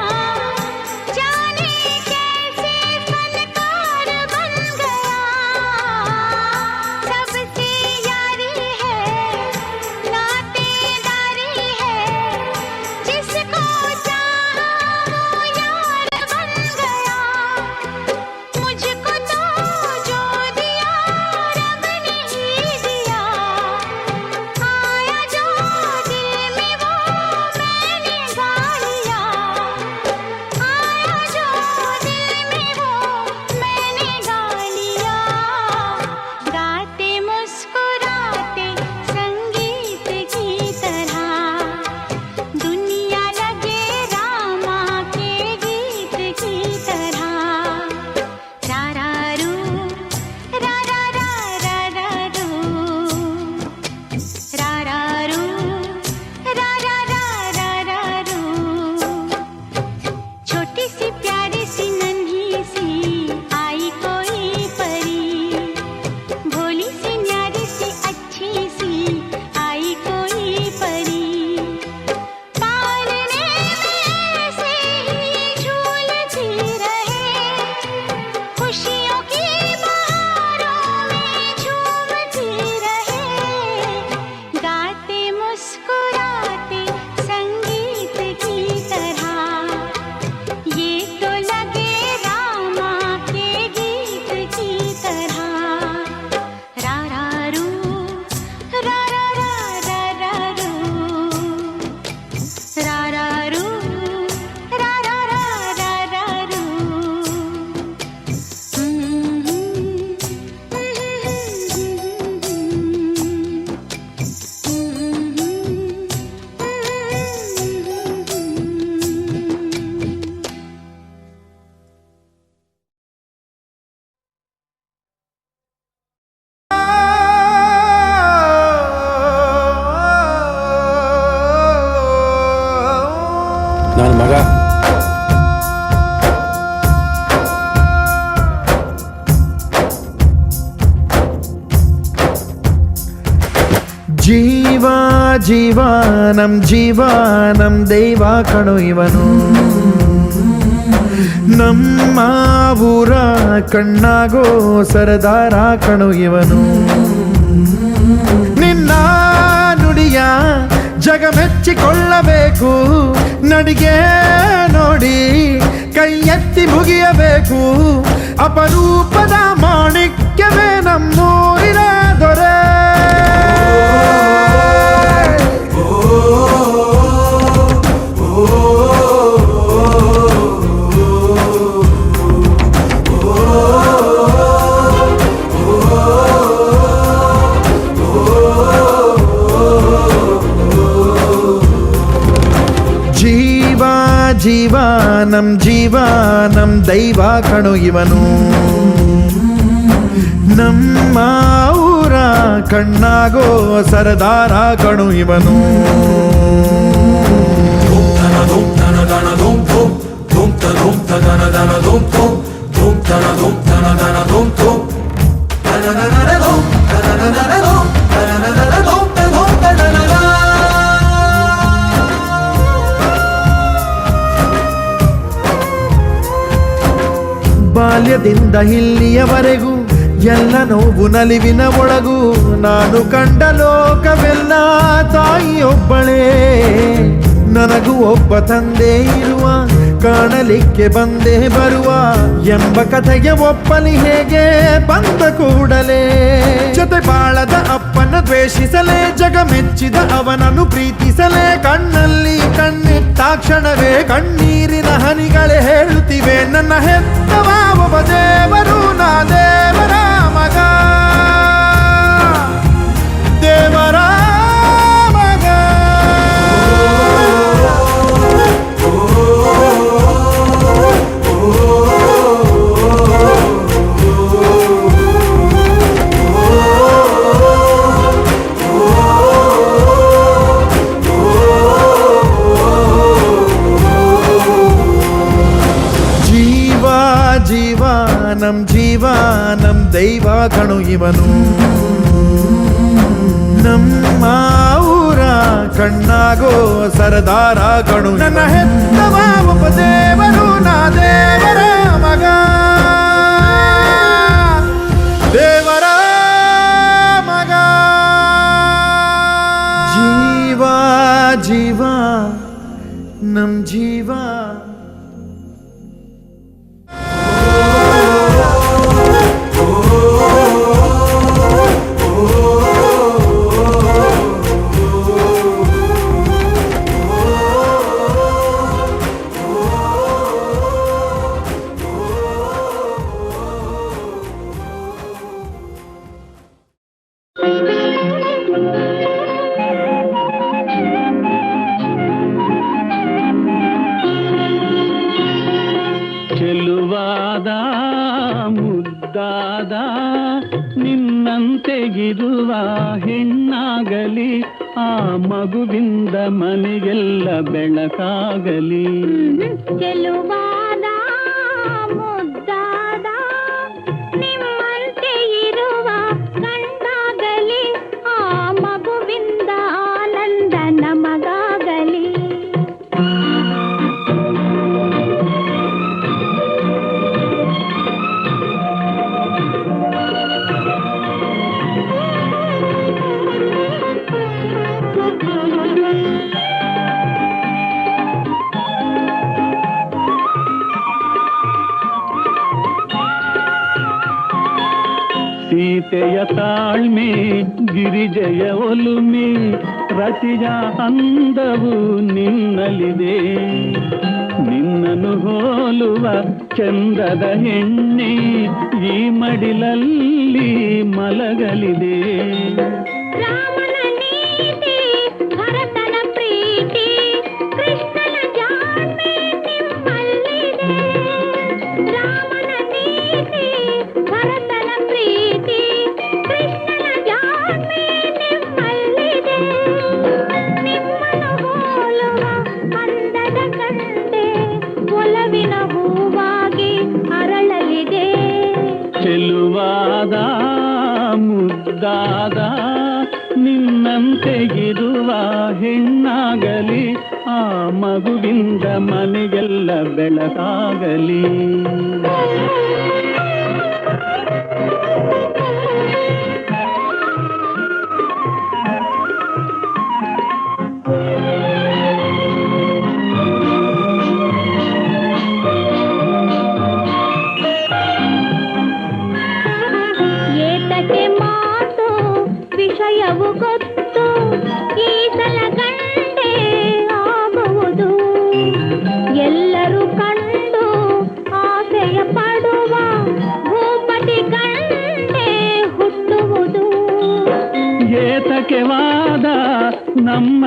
जाने कैसे फनकार बन गया, सबसे यारी है, नातेदारी है, जिसको चाहा वो यार बन गया, मुझको तो जो दिया रब ने ही दिया, आया जो दिल में वो मैंने गा लिया, आया जो दिल में वो मैंने गा लिया, गाते मुस्कुराते संगीत की तरह, दुनिया लगे रामा के गीत की तरह। रा रा रू, रा रा रा रा रा रू, रा रा रू, रा रा रा रा रा रू। छोटी सी प्यारी सी नन्ही सी आई कोई परी, भोली सी न्यारी सी अच्छी सी आई कोई परी, पालने में से ही झूलती रहे, खुशियों की बहारों में झूमती रहे, गाते मुस्कुराते संगीत की तरह, ये तो लगे रामा के गीत की तरह। रा रा रू, रा रा रा रा रा रू, रा रा रू, रा रा रा रा रा रू। ನನ್ನ ಮಗ ಜೀವ ಜೀವ ನಮ್ ಜೀವ ನಮ್ ದೈವ ಕಣೋ ಇವನು, ನಮ್ಮ ಊರ ಕಣ್ಣಾಗೋ ಸರದಾರ ಕಣೋ ಇವನು, ನಿನ್ನ ನುಡಿಯ ಜಗ ಮೆಚ್ಚಿಕೊಳ್ಳಬೇಕು, ನಡಿಗೆ ನೋಡಿ ಕೈ ಎತ್ತಿ ಮುಗಿಯಬೇಕು, ಅಪರೂಪದ ಮಾಣಿಕ್ಯವೇ ನಮ್ಮೂರಿನ ದೊರೆ. ಜೀವ ನಮ್ ದೈವ ಕಣು ಇವನು ನಮ್ಮ ಊರ ಕಣ್ಣಾಗೋ ಸರದಾರ ಕಣು ಇವನು ಬಾಲ್ಯದಿಂದ ಇಲ್ಲಿಯವರೆಗೂ ಎಲ್ಲ ನೋವು ನಲಿವಿನ ಒಳಗೂ ನಾನು ಕಂಡ ಲೋಕವೆಲ್ಲ ತಾಯಿಯೊಬ್ಬಳೇ ನನಗೂ ಒಬ್ಬ ತಂದೆ ಇರುವ ಕಾಣಲಿಕ್ಕೆ ಬಂದೇ ಬರುವ ಎಂಬ ಕಥೆಗೆ ಒಪ್ಪಲಿ ಹೇಗೆ ಬಂದ ಕೂಡಲೇ ಜೊತೆ ಬಾಳದ ಅಪ್ಪನ ದ್ವೇಷಿಸಲೇ ಜಗ ಮೆಚ್ಚಿದ ಅವನನ್ನು ಪ್ರೀತಿಸಲೇ ಕಣ್ಣಲ್ಲಿ ಕಣ್ಣಿಟ್ಟಾಕ್ಷಣವೇ ಕಣ್ಣೀರಿನ ಹನಿಗಳೇ ಹೇಳುತ್ತಿವೆ ನನ್ನ ಹೆತ್ತವ ಒಬ್ಬ ದೇವರು ನಾ ದೇವರ ಮಗ ದೇವರ ಮಗ ಜೀವ ನಮ್ ದೈವ ಕಣು ಇವನು ನಮ್ಮ ಊರ ಕಣ್ಣಾಗೋ ಸರದಾರ ಕಣು ನನ್ನ ಹೆತ್ತವ ಒಬ್ಬ ದೇವರು ನಾ ದೇವರ ಮಗ ದೇವರ ಮಗ ಜೀವ ನಮ್ ಜೀವ ಮುದ್ದಾದ ನಿನ್ನಂತೆಗಿರುವ ಹೆಣ್ಣಾಗಲಿ ಆ ಮಗುವಿಂದ ಮನೆಗೆಲ್ಲ ಬೆಳಕಾಗಲಿ ಚೆಲುವಾದ ಮುದ್ದಾದ ನಿಮ್ಮಂತೆ ಇರುವ ಗಂಡಾಗಲಿ ಆ ಮಗುವಿಂದ ಆನಂದ ನಮಗಾಗಲಿ ಸೀತೆಯ ತಾಳ್ಮೆ ಗಿರಿಜೆಯ ಒಲುಮೆ ರತಿಯ ಅಂದವು ನಿನ್ನಲಿದೆ ನಿನ್ನನ್ನು ಹೋಲುವ ಚಂದದ ಹೆಣ್ಣೆ ಈ ಮಡಿಲಲ್ಲಿ ಮಲಗಲಿದೆ ರಾಮನ ನೀತಿ ಭರತನ ಪ್ರೀತಿ ಕೃಷ್ಣನ ಜಾಣ್ಮೆ ನಿಮ್ಮಲ್ಲಿದೆ ರಾಮನ ನೀತಿ ಭರತನ ಪ್ರೀತಿ ಕೃಷ್ಣನ ಜಾಣ್ಮೆ ನಿಮ್ಮಲ್ಲಿದೆ ನಿಮ್ಮನ್ನು ಹೋಲುವ ಅಂದದ ಕಂಡೆ ಒಲವಿನ ಹೂವಾಗಿ ಅರಳಲಿದೆ ಚೆಲುವಾದ ಮುದ್ದಾದ ನಿನ್ನಂತೆಗಿರುವ ಹೆಣ್ಣಾಗಲಿ ಆ ಮಗುವಿಂದ ಮನೆಗೆಲ್ಲ ಬೆಳಕಾಗಲಿ ಏತಕ್ಕೆ ಮಾತು ವಿಷಯವು ಗೊತ್ತು ಈ ಸಲ ಗಂಡೆ ಆಗುವುದು ಎಲ್ಲರೂ ಕಂಡು ಆಸೆಯ ಪಡುವ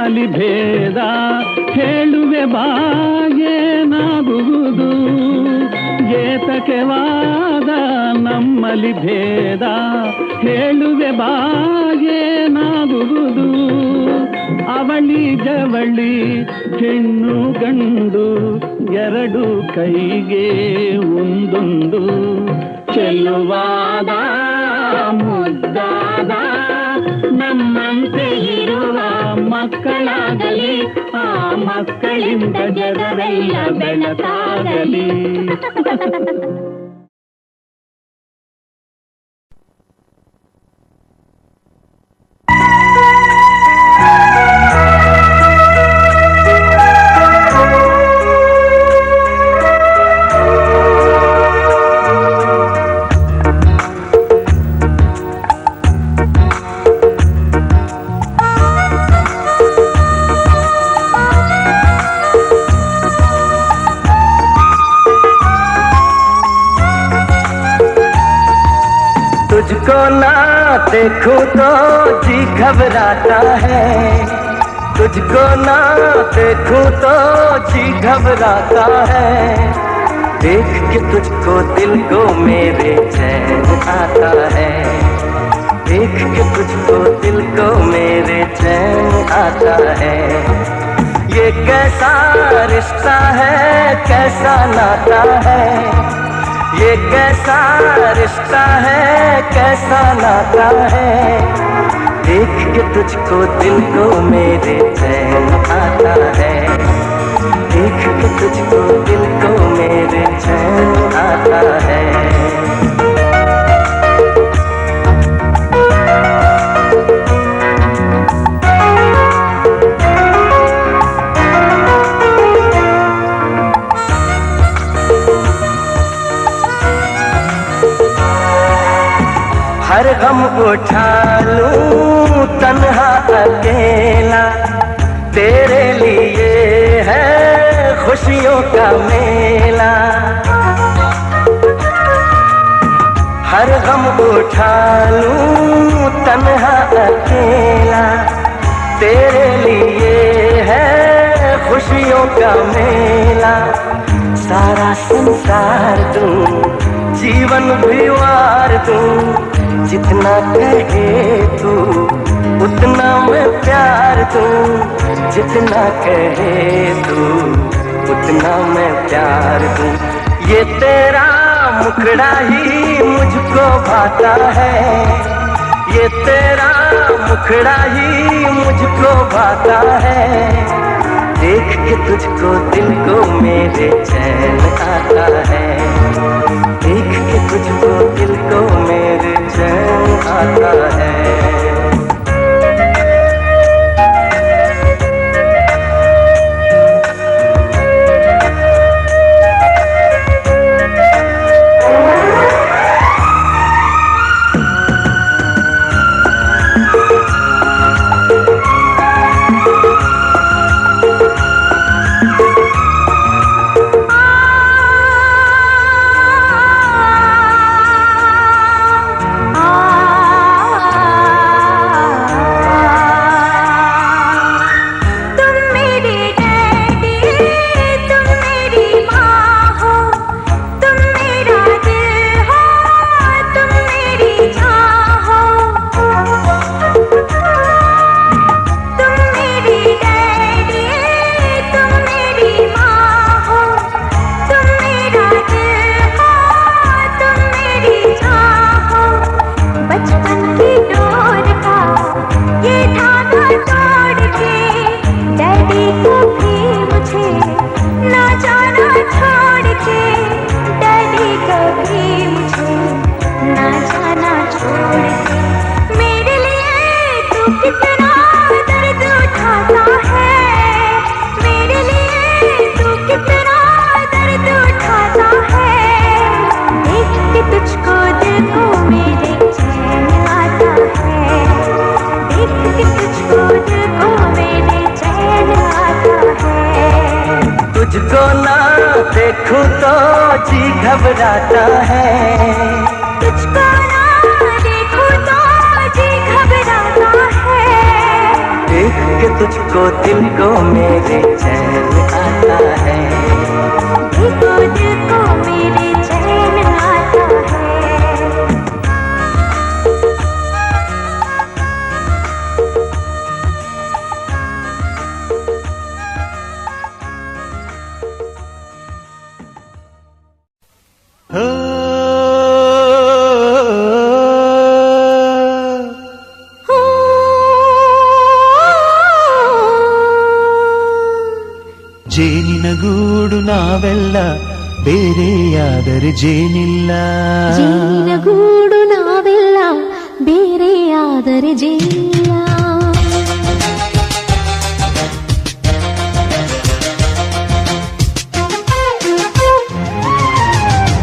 ನಮ್ಮಲ್ಲಿ ಭೇದ ಹೇಳುವೆ ಬಾಗೇನಾಗುವುದು ಏತಕ್ಕೆ ವಾದ ನಮ್ಮಲ್ಲಿ ಭೇದ ಹೇಳುವೆ ಬಾಗೇನಾಗುವುದು ಅವಳಿ ಜವಳಿ ಹೆಣ್ಣು ಗಂಡು ಎರಡು ಕೈಗೆ ಒಂದೊಂದು ಚೆಲ್ಲುವಾದ ಮುದ್ದಾದ ನಮ್ಮಂತೆ ಇರುವ ಮಕ್ಕಳಾಗಲಿ ಆ ಮಕ್ಕಳಿಂದ ಜಗವೆಲ್ಲ ಬೆಳಕಾಗಲಿ. तुझको ना देखूं तो जी घबराता है, तुझको ना देखूं तो जी घबराता है, देख के तुझको दिल को मेरे चैन आता है, देख के तुझको दिल को मेरे चैन आता है। ये कैसा रिश्ता है कैसा नाता है, ये कैसा रिश्ता है कैसा नाता है, देख के तुझको दिल को मेरे चैन आता है, देख के तुझको दिल को मेरे चैन आता है। हर गम उठा लूं तन्हा अकेला, तेरे लिए है खुशियों का मेला। हर गम उठा लूं तन्हा अकेला, तेरे लिए है खुशियों का मेला। सारा संसार दूं जीवन भी वार दूं, जितना कहे तू उतना मैं प्यार दूं, जितना कहे तू उतना मैं प्यार दूं। ये तेरा मुखड़ा ही मुझको भाता है, ये तेरा मुखड़ा ही मुझको भाता है, देख के तुझको दिल को मेरे चैन आता है, देख के तुझको दिल को मेरे चैन आता है। तुझको ना देखूं तो जी घबराता है, तुझको ना देखूं तो जी घबराता है, देख के तुझको दिल को मेरे चैन आता है, देखो दिल को मेरे चैन आता है। ಜೇನಿನ ಗೂಡು ನಾವೆಲ್ಲ ಬೇರೆಯಾದರೆ ಜೇನಿಲ್ಲ, ಜೇನಿನ ಗೂಡು ನಾವೆಲ್ಲ ಬೇರೆಯಾದರೆ ಜೇನಿಲ್ಲ.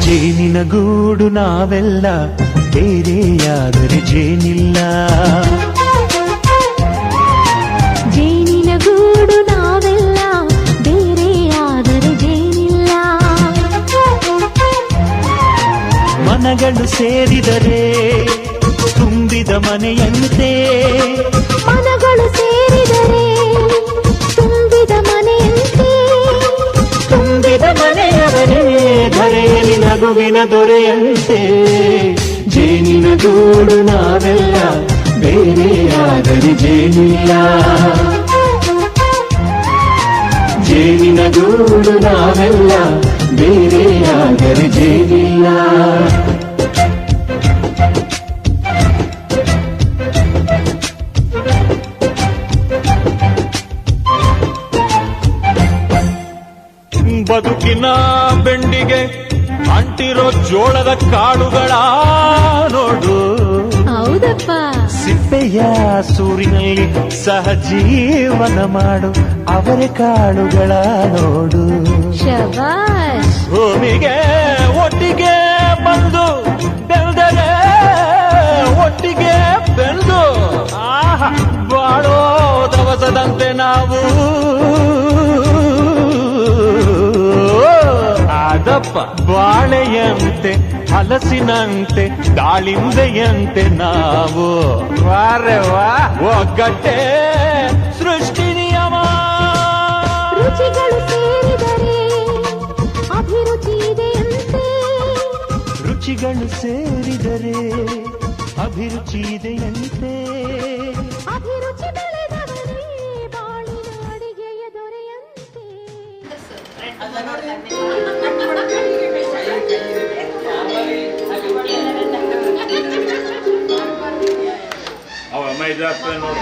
ಜೇನಿನ ಗೂಡು ನಾವೆಲ್ಲ ಬೇರೆಯಾದರೆ ಜೇನಿಲ್ಲ, ಜೇನಿನ ಗೂಡು ನಾವೆಲ್ಲ ಬೇರೆಯಾದರೆ ಜೇನಿಲ್ಲ. ಮನಗಳು ಸೇರಿದರೆ ತುಂಬಿದ ಮನೆಯಂತೆ, ಮನಗಳು ಸೇರಿದರೆ ತುಂಬಿದ ಮನೆಯಂತೆ, ತುಂಬಿದ ಮನೆಯವರೇ ಧರೆಯಲ್ಲಿ ನಗುವಿನ ದೊರೆಯಂತೆ. ಜೇನಿನ ಗೂಡು ನಾವೆಲ್ಲ ಬೇರೆಯಾದರೆ ಜೇನಿಲ್ಲ, ಜೇನಿನ ಗೂಡು ನಾವೆಲ್ಲ ಬೇರೆಯಾದರೆ ಜೇನಿಲ್ಲ. ಬದುಕಿನ ಬೆಂಡಿಗೆ ಅಂಟಿರೋ ಜೋಳದ ಕಾಳುಗಳ ನೋಡು, ಹೌದಪ್ಪ. ಸಿಪ್ಪೆಯ ಸೂರಿನಲ್ಲಿ ಸಹಜೀವನ ಮಾಡು ಅವರೆ ಕಾಳುಗಳ ನೋಡು. ಶಬಾಷ್. ಭೂಮಿಗೆ ಒಟ್ಟಿಗೆ ಬಂದು ಬೆಳೆದರೆ ಒಟ್ಟಿಗೆ ಬೆಳೆದು ಆಹಾ ಬಾಳೋ ದವಸದಂತೆ ನಾವು ಆದಪ್ಪ. ಬಾಳೆಯಂತೆ ಹಲಸಿನಂತೆ ದಾಳಿಂಬೆಯಂತೆ ನಾವು ವಾರೆ ವಾ ಒಗ್ಗಟ್ಟೆ ಸೃಷ್ಟಿ ನಿಯಮ. ರುಚಿಗಳು ಸೇರಿದರೆ ಅಭಿರುಚಿ ಇದೆಯಂತೆ, ರುಚಿಗಳು ಸೇರಿದರೆ ಅಭಿರುಚಿ ಇದೆಯಂತೆ. ಅಭಿರುಚಿ ಬೆಳೆದವರೇ ಬಾಳಿನ ಅಡಿಗೆಯ ದೊರೆಯಂತೆ. ಅವ ಮೈದಾ ಹಾಕ್ತಾನೆ ನೋಡು.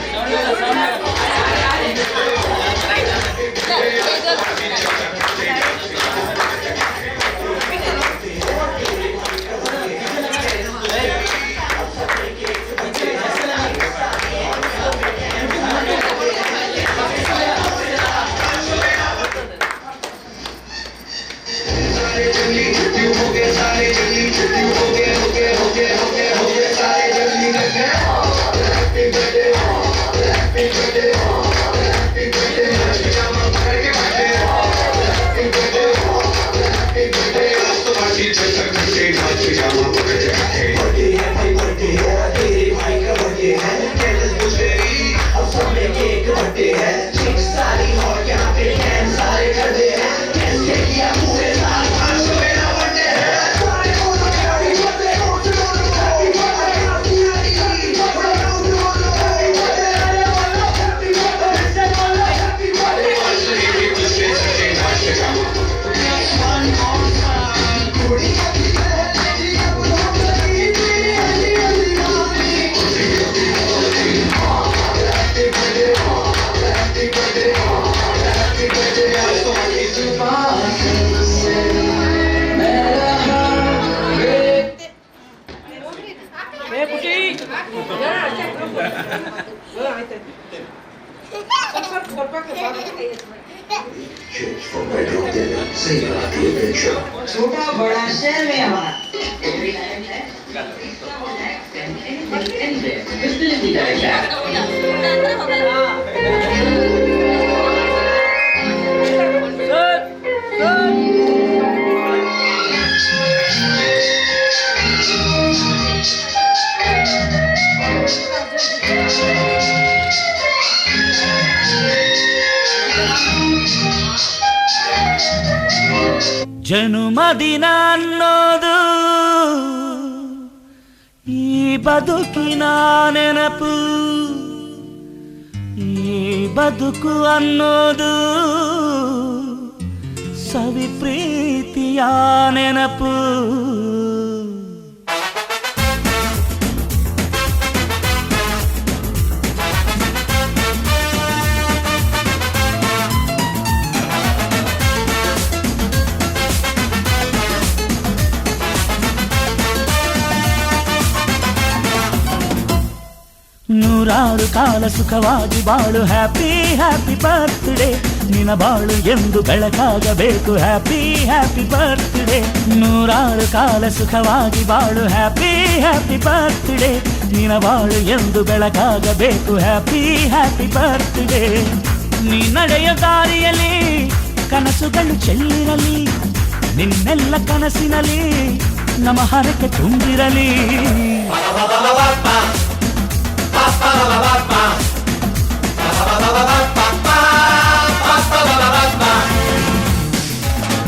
छोटा बड़ा शहर में हमारा ಜನುಮದಿನ ಅನ್ನೋದು ಈ ಬದುಕಿನ ನೆನಪು, ಈ ಬದುಕು ಅನ್ನೋದು ಸವಿ ಪ್ರೀತಿಯ ನೆನಪು. ನೂರಾರು ಕಾಲ ಸುಖವಾಗಿ ಬಾಳು, ಹ್ಯಾಪಿ ಹ್ಯಾಪಿ ಬರ್ತ್ಡೇ. ನಿನ ಬಾಳು ಎಂದು ಬೆಳಕಾಗಬೇಕು, ಹ್ಯಾಪಿ ಹ್ಯಾಪಿ ಬರ್ತ್ಡೇ. ನೂರಾರು ಕಾಲ ಸುಖವಾಗಿ ಬಾಳು, ಹ್ಯಾಪಿ ಹ್ಯಾಪಿ ಬರ್ತ್ಡೇ. ನಿನ ಬಾಳು ಎಂದು ಬೆಳಕಾಗಬೇಕು, ಹ್ಯಾಪಿ ಹ್ಯಾಪಿ ಬರ್ತ್ಡೇ. ನೀ ನಡೆಯ ದಾರಿಯಲ್ಲಿ ಕನಸುಗಳು ಚೆಲ್ಲಿರಲಿ, ನಿನ್ನೆಲ್ಲ ಕನಸಿನಲ್ಲಿ ನಮ್ಮ ಹರಕೆ ತುಂಬಿರಲಿ.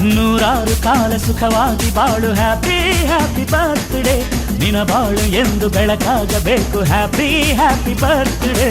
ನೂರಾರು ಕಾಲ ಸುಖವಾಗಿ ಬಾಳು, ಹ್ಯಾಪಿ ಹ್ಯಾಪಿ ಬರ್ತ್ಡೇ. ನಿನ ಬಾಳು ಎಂದು ಬೆಳಕಾಗಬೇಕು, ಹ್ಯಾಪಿ ಹ್ಯಾಪಿ ಬರ್ತ್ಡೇ.